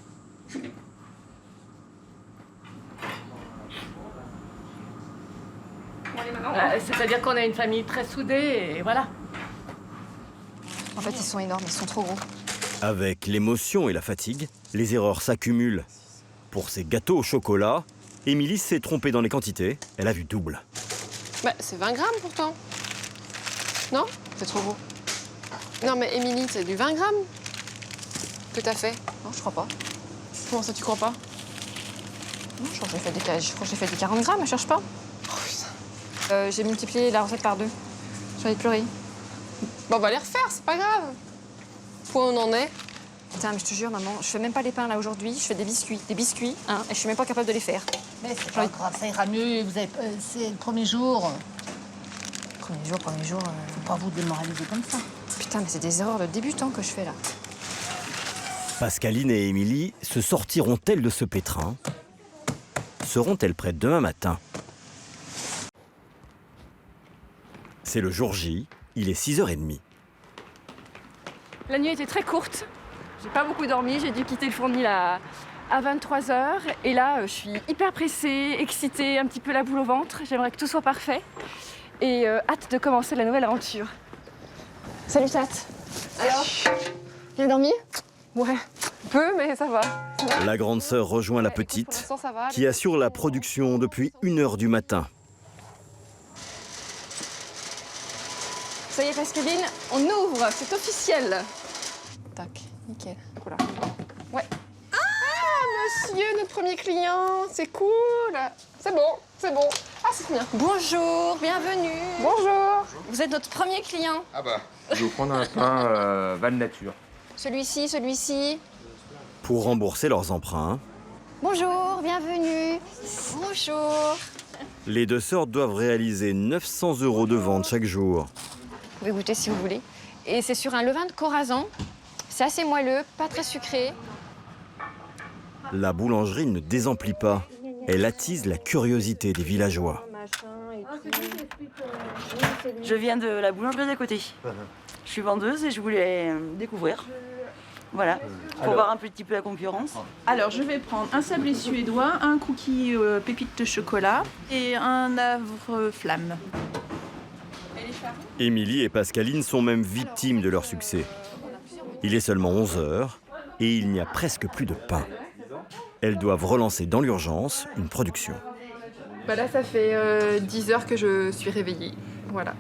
C'est-à-dire qu'on a une famille très soudée, et voilà. En fait, ils sont énormes, ils sont trop gros. Avec l'émotion et la fatigue, les erreurs s'accumulent. Pour ces gâteaux au chocolat, Émilie s'est trompée dans les quantités. Elle a vu double. Bah, c'est 20 grammes pourtant. Non? C'est trop gros. Non, mais Émilie, c'est du 20 grammes que t'as fait. Non, je crois pas. Comment ça, tu crois pas? Non, je crois que j'ai fait des 40 grammes, cherche pas. Oh putain. J'ai multiplié la recette par 2. J'ai envie de pleurer. Bon, on va les refaire, c'est pas grave. Point où on en est. Putain, mais je te jure, maman, je fais même pas les pains là aujourd'hui. Je fais des biscuits, hein, et je suis même pas capable de les faire. Mais c'est pas grave, ça ira mieux. C'est le premier jour. Premier jour. Faut pas vous démoraliser comme ça. Putain, mais c'est des erreurs de débutants que je fais là. Pascaline et Émilie se sortiront-elles de ce pétrin? Seront-elles prêtes demain matin? C'est le jour J, il est 6h30. La nuit était très courte. J'ai pas beaucoup dormi, j'ai dû quitter le fourni à à 23h. Et là, je suis hyper pressée, excitée, un petit peu la boule au ventre. J'aimerais que tout soit parfait. Et hâte de commencer la nouvelle aventure. Salut Tat. Alors, bien dormi? Ouais, peu, mais ça va. La grande sœur rejoint la petite, qui assure la production depuis 1h du matin. Ça y est, Pascaline, on ouvre, c'est officiel. Tac, nickel. Voilà. Ouais. Ah, monsieur, notre premier client, c'est cool. C'est bon, c'est bon. Ah, c'est bien. Bonjour, bienvenue. Bonjour. Vous êtes notre premier client. Ah bah. Je vais vous prendre un pain Val Nature. Celui-ci, celui-ci. Pour rembourser leurs emprunts, Bonjour, bienvenue. Bonjour. les deux sœurs doivent réaliser 900 € de vente chaque jour. Vous pouvez goûter si vous voulez. Et c'est sur un levain de Corazan. C'est assez moelleux, pas très sucré. La boulangerie ne désemplit pas. Elle attise la curiosité des villageois. Je viens de la boulangerie d'à côté. Je suis vendeuse et je voulais découvrir. Voilà, pour voir un petit peu la concurrence. Alors, je vais prendre un sablé suédois, un cookie pépite de chocolat et un havre flamme. Émilie et Pascaline sont même victimes de leur succès. Il est seulement 11h et il n'y a presque plus de pain. Elles doivent relancer dans l'urgence une production. Bah là, ça fait 10 heures que je suis réveillée. Voilà.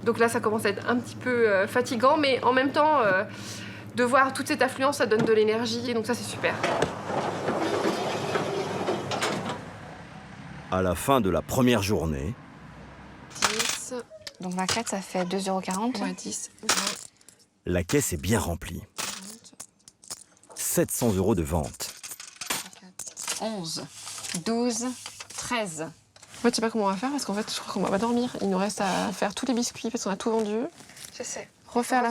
Donc là, ça commence à être un petit peu fatigant, mais en même temps, de voir toute cette affluence, ça donne de l'énergie. Et donc ça, c'est super. À la fin de la première journée, 10. Donc 24, ça fait 2,40 €. Ouais, 10. la caisse est bien remplie. 700 € de vente. 11, 12, 13. En fait, je sais pas comment on va faire parce qu'en fait, je crois qu'on va pas dormir. Il nous reste à faire tous les biscuits parce qu'on a tout vendu. Je sais. Refaire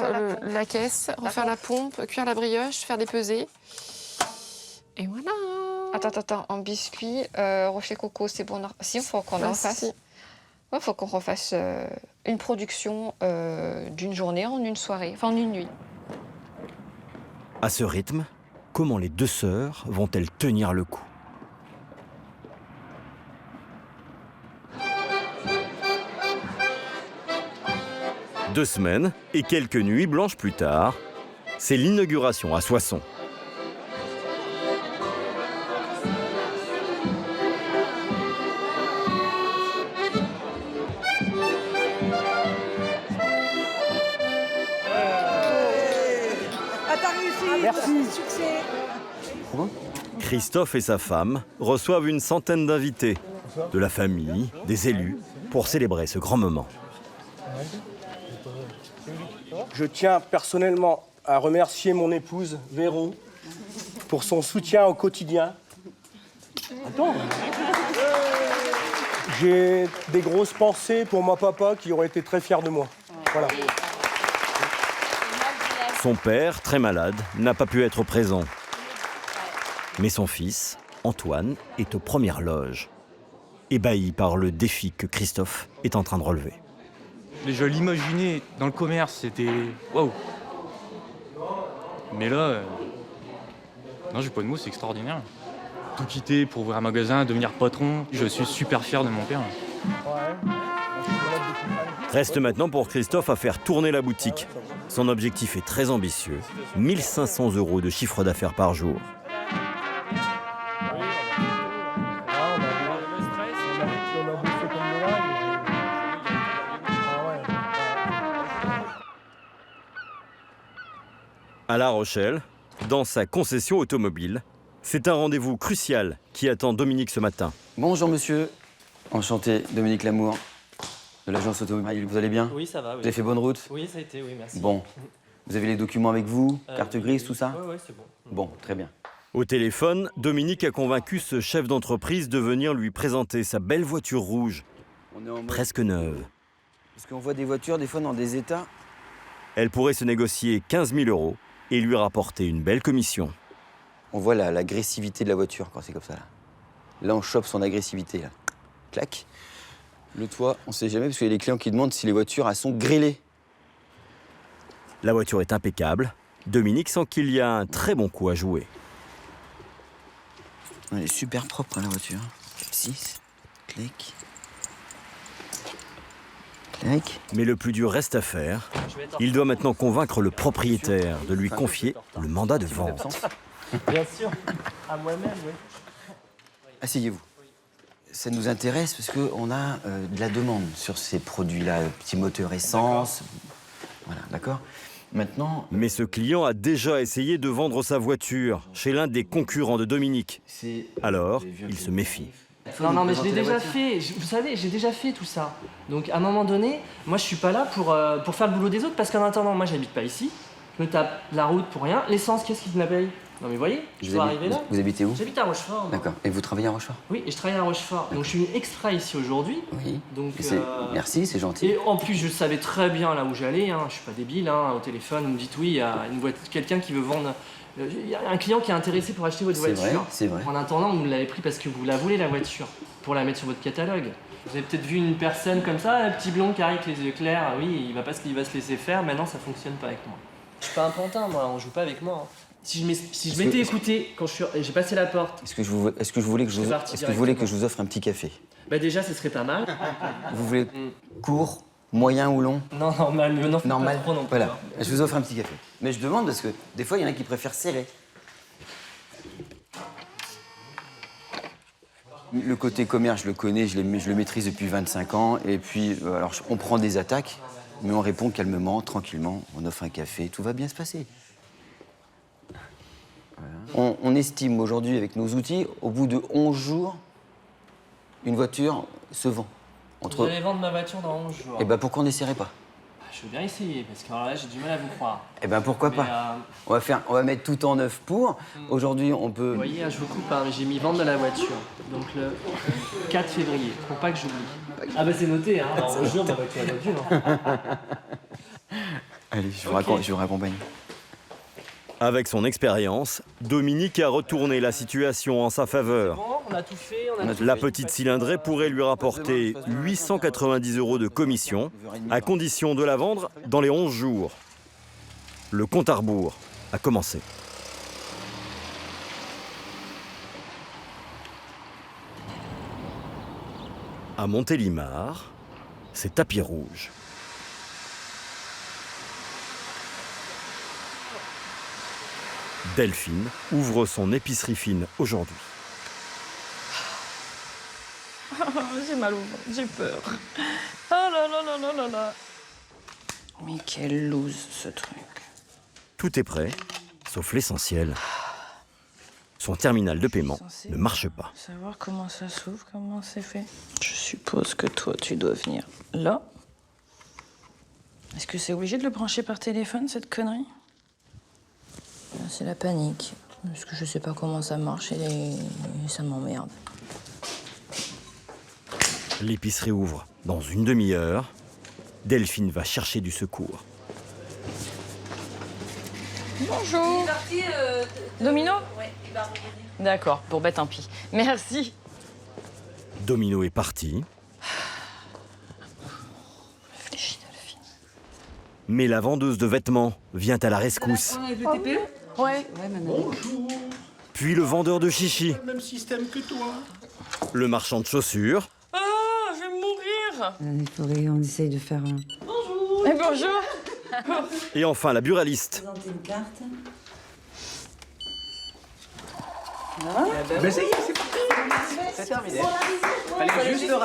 la caisse, refaire la pompe, cuire la brioche, faire des pesées. Et voilà. Attends, en biscuit, Rocher Coco, c'est bon. Si, il faut qu'on en refasse. Il faut qu'on refasse une production d'une journée en une soirée, enfin en une nuit. À ce rythme, comment les deux sœurs vont-elles tenir le coup? Deux semaines et quelques nuits blanches plus tard, c'est l'inauguration à Soissons. Merci. Succès. Christophe et sa femme reçoivent une centaine d'invités, de la famille, des élus, pour célébrer ce grand moment. Je tiens personnellement à remercier mon épouse, Véro, pour son soutien au quotidien. Attends. J'ai des grosses pensées pour mon papa qui aurait été très fier de moi. Voilà. Son père, très malade, n'a pas pu être présent. Mais son fils, Antoine, est aux premières loges, ébahi par le défi que Christophe est en train de relever. Je l'imaginais dans le commerce, c'était waouh. Mais là, non, j'ai pas de mots, c'est extraordinaire. Tout quitter pour ouvrir un magasin, devenir patron, je suis super fier de mon père. Reste maintenant pour Christophe à faire tourner la boutique. Son objectif est très ambitieux, 1500 € de chiffre d'affaires par jour. À La Rochelle, dans sa concession automobile, c'est un rendez-vous crucial qui attend Dominique ce matin. Bonjour monsieur, enchanté, Dominique Lamour, de l'agence automobile. Vous allez bien? Oui, ça va. Oui. Vous avez fait bonne route? Oui, ça a été, oui, merci. Bon, vous avez les documents avec vous, carte grise, tout ça? Oui, c'est bon. Bon, très bien. Au téléphone, Dominique a convaincu ce chef d'entreprise de venir lui présenter sa belle voiture rouge, presque neuve. Parce qu'on voit des voitures, des fois, dans des états. Elle pourrait se négocier 15 000 € et lui rapporter une belle commission. On voit l'agressivité de la voiture quand c'est comme ça. Là, on chope son agressivité. Là. Clac. Le toit, on sait jamais, parce qu'il y a des clients qui demandent si les voitures elles sont grillées. La voiture est impeccable. Dominique sent qu'il y a un très bon coup à jouer. Elle est super propre, la voiture. 6, clic. Clic. Mais le plus dur reste à faire. Il doit maintenant convaincre le propriétaire de lui confier le mandat de vente. Bien sûr, à moi-même, oui. Asseyez-vous. Ça nous intéresse parce qu'on a de la demande sur ces produits-là, petit moteur essence. Voilà, d'accord. Maintenant... Mais ce client a déjà essayé de vendre sa voiture chez l'un des concurrents de Dominique. Alors, il se méfie. Non, mais je l'ai déjà fait. Vous savez, j'ai déjà fait tout ça. Donc, à un moment donné, moi, je suis pas là pour faire le boulot des autres parce qu'en attendant, moi, j'habite pas ici. Je me tape la route pour rien. L'essence, qu'est-ce qui me la paye? Non, mais voyez, je dois arriver là. Vous habitez où? J'habite à Rochefort. D'accord. Et vous travaillez à Rochefort? Oui, et je travaille à Rochefort. Donc, je suis venu exprès ici aujourd'hui. Oui. Donc, merci, c'est gentil. Et en plus, je savais très bien là où j'allais. Hein. Je suis pas débile. Hein. Au téléphone, vous me dites oui, il y a quelqu'un qui veut vendre. Il y a un client qui est intéressé pour acheter votre voiture. C'est vrai. En attendant, vous me l'avez pris parce que vous la voulez, la voiture, pour la mettre sur votre catalogue. Vous avez peut-être vu une personne comme ça, un petit blond qui arrive avec les yeux clairs. Oui, il va se laisser faire. Maintenant, ça fonctionne pas avec moi. Je suis pas un pantin, moi. On joue pas avec moi. Hein. Si je m'étais écouté quand j'ai passé la porte. Est-ce que vous voulez que je vous offre un petit café? Bah déjà, ce serait pas mal. Vous voulez court, moyen ou long? Non, normal, mais non, normal. Pas trop non plus. Voilà, je vous offre un petit café. Mais je demande parce que des fois, il y en a qui préfèrent serrer. Le côté commerce, je le connais, je le maîtrise depuis 25 ans. Et puis, alors, on prend des attaques, mais on répond calmement, tranquillement. On offre un café, tout va bien se passer. Voilà. On estime aujourd'hui, avec nos outils, au bout de 11 jours, une voiture se vend. Vous allez vendre ma voiture dans 11 jours. Eh ben, pourquoi on n'essaierait pas? Je veux bien essayer, parce que alors là, j'ai du mal à vous croire. Eh ben, pourquoi pas? On va mettre tout en œuvre pour. Aujourd'hui, on peut... Vous voyez, je vous coupe, hein, j'ai mis vente de la voiture. Donc le 4 février, pour pas que j'oublie. Ah bah c'est noté, hein. On jure, ma voiture est votée, non? Allez, je vous raccompagne. Avec son expérience, Dominique a retourné la situation en sa faveur. Bon, on a tout fait, La petite cylindrée pourrait lui rapporter 890 € de commission, à condition de la vendre dans les 11 jours. Le compte à rebours a commencé. À Montélimar, c'est tapis rouge. Delphine ouvre son épicerie fine aujourd'hui. J'ai mal au ventre, j'ai peur. Oh là là là là là là. Mais quelle loose ce truc. Tout est prêt, sauf l'essentiel. Son terminal de paiement ne marche pas. Savoir comment ça s'ouvre, comment c'est fait. Je suppose que toi, tu dois venir là. Est-ce que c'est obligé de le brancher par téléphone, cette connerie? C'est la panique. Parce que je sais pas comment ça marche et ça m'emmerde. L'épicerie ouvre dans une demi-heure. Delphine va chercher du secours. Bonjour. Domino? Oui, il va revenir. D'accord, bon bah tant pis. Merci. Domino est parti. Réfléchis, Delphine. Mais la vendeuse de vêtements vient à la rescousse. Avec le TPE? Ouais. Bonjour. Puis le vendeur de chichis. Même système que toi. Le marchand de chaussures. Ah, je vais mourir. Il faudrait, on essaye de faire un... Bonjour. Et bonjour. Et enfin la buraliste. Présenter une carte. Ben ça y est, c'est parti. C'est terminé. Fallait juste le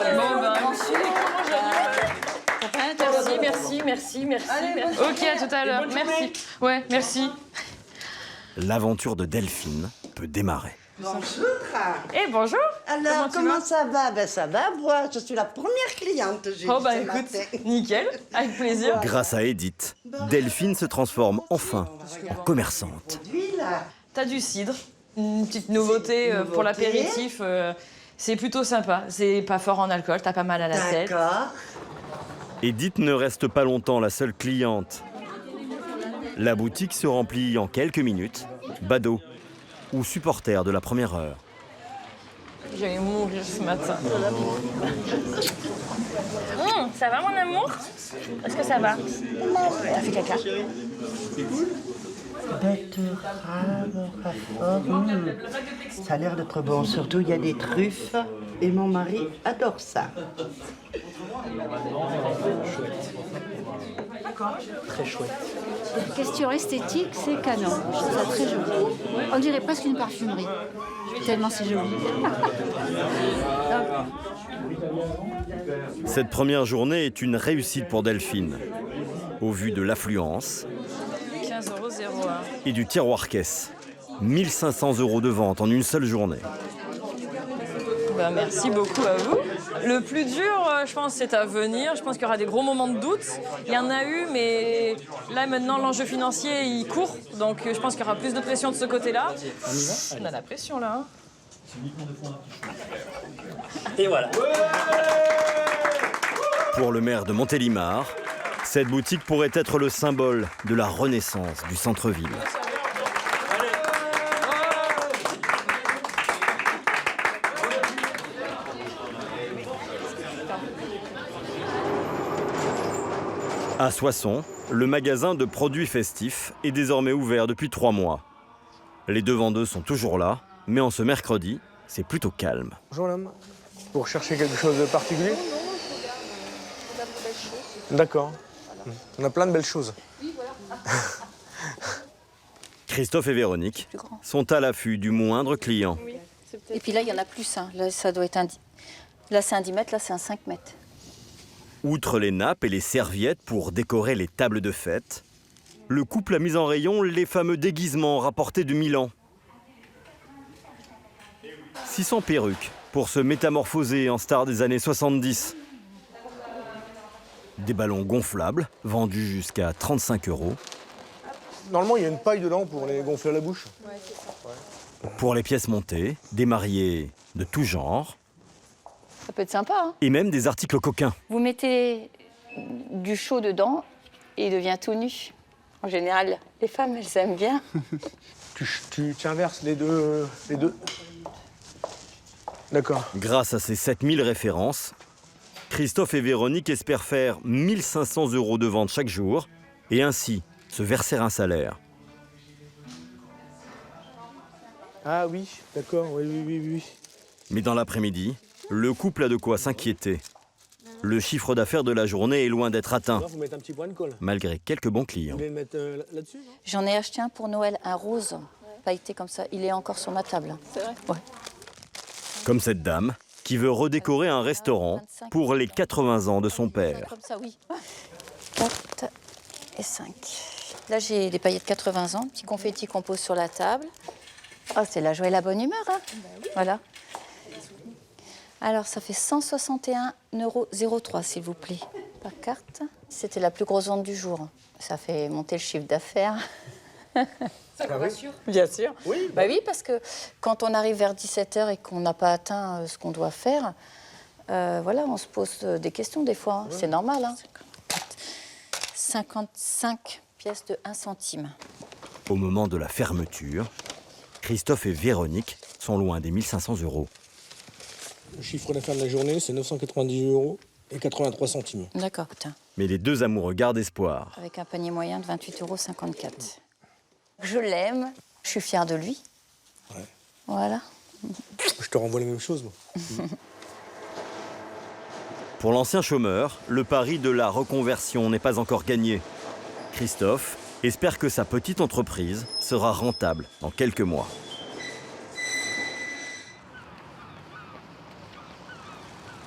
Merci. Ok, à tout à l'heure. Merci. Ouais, merci. L'aventure de Delphine peut démarrer. Bonjour. Eh, bonjour. Alors, comment ça va? Ben ça va, moi, je suis la première cliente. Oh bah écoute, nickel, avec plaisir. Grâce à Edith, Delphine se transforme enfin en commerçante. T'as du cidre, une petite nouveauté pour l'apéritif. C'est plutôt sympa. C'est pas fort en alcool, t'as pas mal à la tête. D'accord. Edith ne reste pas longtemps la seule cliente. La boutique se remplit en quelques minutes. Badauds ou supporters de la première heure. J'allais mourir ce matin. Ça va mon amour? Est-ce que ça va? T'as fait caca? Betterave, ça a l'air d'être bon. Surtout, il y a des truffes et mon mari adore ça. Très chouette. Question esthétique, c'est canon. Je trouve ça très joli. On dirait presque une parfumerie. Tellement c'est joli. Cette première journée est une réussite pour Delphine, au vu de l'affluence 15,01 € et du tiroir caisse. 1 500 € de vente en une seule journée. Ben, merci beaucoup à vous. Le plus dur, je pense, c'est à venir. Je pense qu'il y aura des gros moments de doute. Il y en a eu, mais là, maintenant, l'enjeu financier, il court. Donc, je pense qu'il y aura plus de pression de ce côté-là. On a la pression, là. Et voilà. Pour le maire de Montélimar, cette boutique pourrait être le symbole de la renaissance du centre-ville. À Soissons, le magasin de produits festifs est désormais ouvert depuis 3 mois. Les deux vendeuses sont toujours là, mais en ce mercredi, c'est plutôt calme. Bonjour l'homme. Vous recherchez quelque chose de particulier? D'accord. On a plein de belles choses. Christophe et Véronique sont à l'affût du moindre client. Et puis là, il y en a plus. Hein. Là, ça doit être un... Là, c'est un 10 mètres, là, c'est un 5 mètres. Outre les nappes et les serviettes pour décorer les tables de fête, le couple a mis en rayon les fameux déguisements rapportés de Milan. 600 perruques pour se métamorphoser en star des années 70. Des ballons gonflables vendus jusqu'à 35 €. Normalement, il y a une paille dedans pour les gonfler à la bouche. Ouais, c'est ça. Pour les pièces montées, des mariés de tout genre. Ça peut être sympa, hein. Et même des articles coquins. Vous mettez du chaud dedans et il devient tout nu. En général, les femmes, elles aiment bien. Tu inverses les deux. D'accord. Grâce à ces 7000 références, Christophe et Véronique espèrent faire 1 500 € de vente chaque jour et ainsi se verser un salaire. Ah oui, d'accord, oui. Mais dans l'après-midi, le couple a de quoi s'inquiéter. Le chiffre d'affaires de la journée est loin d'être atteint, Vous mettez un petit point de colle. malgré quelques bons clients. Vous voulez le mettre là-dessus? J'en ai acheté un pour Noël, un rose, pailleté comme ça. Il est encore sur ma table. C'est vrai? Ouais. Comme cette dame qui veut redécorer un restaurant pour les 80 ans de son père. Comme ça, oui. 4 et 5. Là, j'ai des paillettes 80 ans, petit confetti qu'on pose sur la table. Oh, c'est la joie et la bonne humeur, hein. Voilà. Alors, ça fait 161,03 €, s'il vous plaît, par carte. C'était la plus grosse vente du jour. Ça fait monter le chiffre d'affaires. Ça vous rassure? Bien sûr. Oui. Bah oui, parce que quand on arrive vers 17 h et qu'on n'a pas atteint ce qu'on doit faire, voilà, on se pose des questions des fois. Hein. C'est normal. Hein. 55 pièces de 1 centime. Au moment de la fermeture, Christophe et Véronique sont loin des 1 500 €. Le chiffre d'affaires de la journée, c'est 990 € et 83 centimes. D'accord, putain. Mais les deux amoureux gardent espoir. Avec un panier moyen de 28,54 €. Je l'aime, je suis fière de lui. Ouais. Voilà. Je te renvoie les mêmes choses, moi. Pour l'ancien chômeur, le pari de la reconversion n'est pas encore gagné. Christophe espère que sa petite entreprise sera rentable dans quelques mois.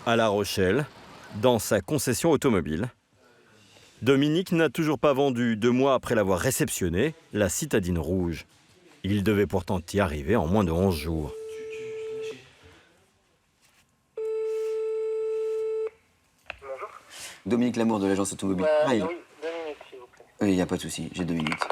À La Rochelle, dans sa concession automobile, Dominique n'a toujours pas vendu 2 mois après l'avoir réceptionnée, la citadine rouge. Il devait pourtant y arriver en moins de 11 jours. Dominique Lamour de l'agence automobile. Oui, 2 minutes, s'il vous plaît. Oui, il n'y a pas de souci, j'ai 2 minutes.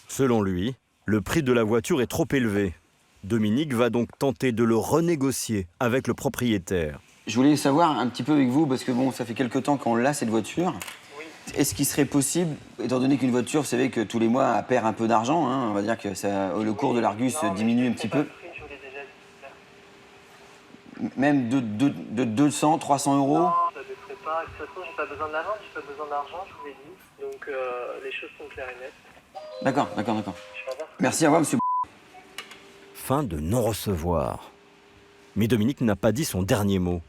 Selon lui, le prix de la voiture est trop élevé. Dominique va donc tenter de le renégocier avec le propriétaire. Je voulais savoir un petit peu avec vous, parce que bon, ça fait quelques temps qu'on l'a, cette voiture. Oui. Est-ce qu'il serait possible, étant donné qu'une voiture, vous savez que tous les mois, elle perd un peu d'argent, hein, on va dire que ça, le cours de l'Argus diminue un petit peu. Même de 200, 300 €? Non, ça ne baisserait pas. De toute façon, j'ai pas besoin de la vente, j'ai pas besoin d'argent, je vous l'ai dit. Donc les choses sont claires et nettes. D'accord. Merci, au revoir, monsieur. Fin de non-recevoir. Mais Dominique n'a pas dit son dernier mot.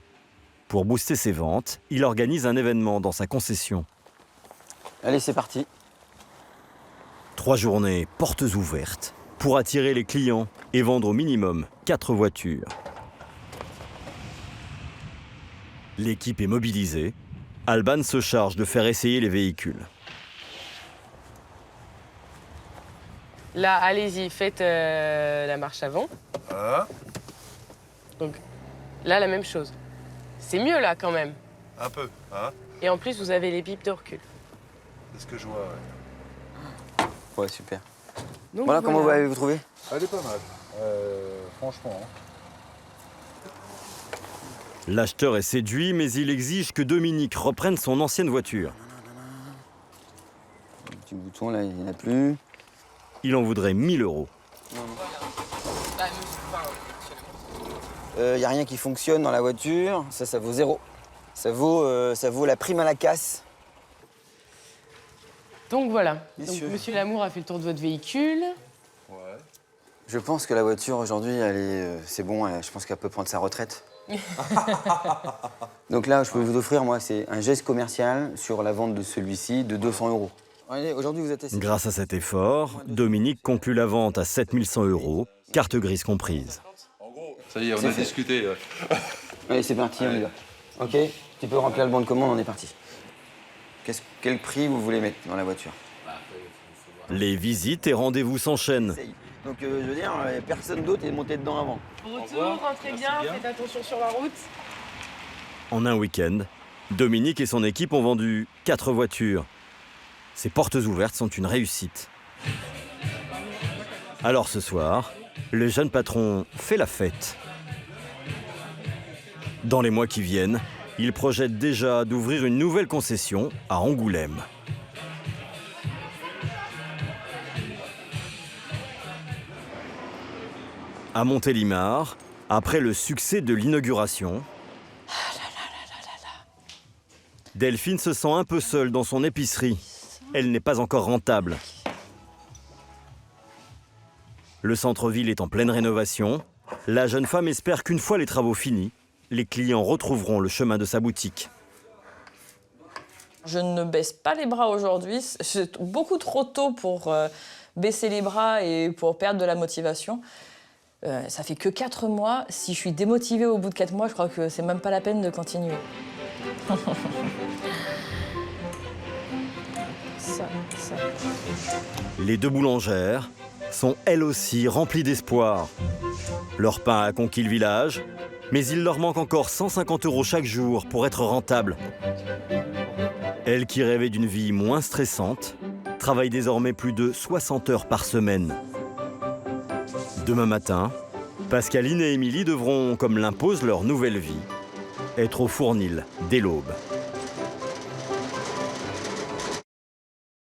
Pour booster ses ventes, il organise un événement dans sa concession. Allez, c'est parti. 3 journées portes ouvertes pour attirer les clients et vendre au minimum 4 voitures. L'équipe est mobilisée. Alban se charge de faire essayer les véhicules. Là, allez-y, faites la marche avant. Ah. Donc là, la même chose. C'est mieux là quand même. Un peu, hein. Et en plus, vous avez les bips de recul. C'est ce que je vois, ouais. Ouais, super. Donc, voilà, comment vous avez-vous trouvé? Elle est pas mal, franchement. Hein. L'acheteur est séduit, mais il exige que Dominique reprenne son ancienne voiture. Le petit bouton, là, il n'y en a plus. Il en voudrait 1 000 €. Il n'y a rien qui fonctionne dans la voiture. Ça vaut 0. Ça vaut la prime à la casse. Donc voilà. Messieurs. Donc, Monsieur Lamour a fait le tour de votre véhicule. Ouais. Je pense que la voiture, aujourd'hui, c'est bon. Je pense qu'elle peut prendre sa retraite. Donc là, je peux vous offrir, moi, c'est un geste commercial sur la vente de celui-ci de 200 €. Allez, aujourd'hui, vous êtes assis. Grâce à cet effort, Dominique conclut la vente à 7 100 €, carte grise comprise. Ça y est, on a discuté. Allez, c'est parti, on y va. Ok, tu peux remplir le bon de commande, on est parti. Quel prix vous voulez mettre dans la voiture? Les visites et rendez-vous s'enchaînent. Donc, je veux dire, personne d'autre est monté dedans avant. Retour, rentrez bien, faites attention sur la route. En un week-end, Dominique et son équipe ont vendu 4 voitures. Ces portes ouvertes sont une réussite. Alors ce soir, le jeune patron fait la fête. Dans les mois qui viennent, il projette déjà d'ouvrir une nouvelle concession à Angoulême. À Montélimar, après le succès de l'inauguration, Delphine se sent un peu seule dans son épicerie. Elle n'est pas encore rentable. Le centre-ville est en pleine rénovation. La jeune femme espère qu'une fois les travaux finis, les clients retrouveront le chemin de sa boutique. Je ne baisse pas les bras aujourd'hui. C'est beaucoup trop tôt pour baisser les bras et pour perdre de la motivation. Ça fait que 4 mois. Si je suis démotivée au bout de 4 mois, je crois que c'est même pas la peine de continuer. Ça. Les 2 boulangères sont elles aussi remplies d'espoir. Leur pain a conquis le village, mais il leur manque encore 150 € chaque jour pour être rentables. Elles qui rêvaient d'une vie moins stressante, travaillent désormais plus de 60 heures par semaine. Demain matin, Pascaline et Émilie devront, comme l'impose leur nouvelle vie, être au fournil dès l'aube.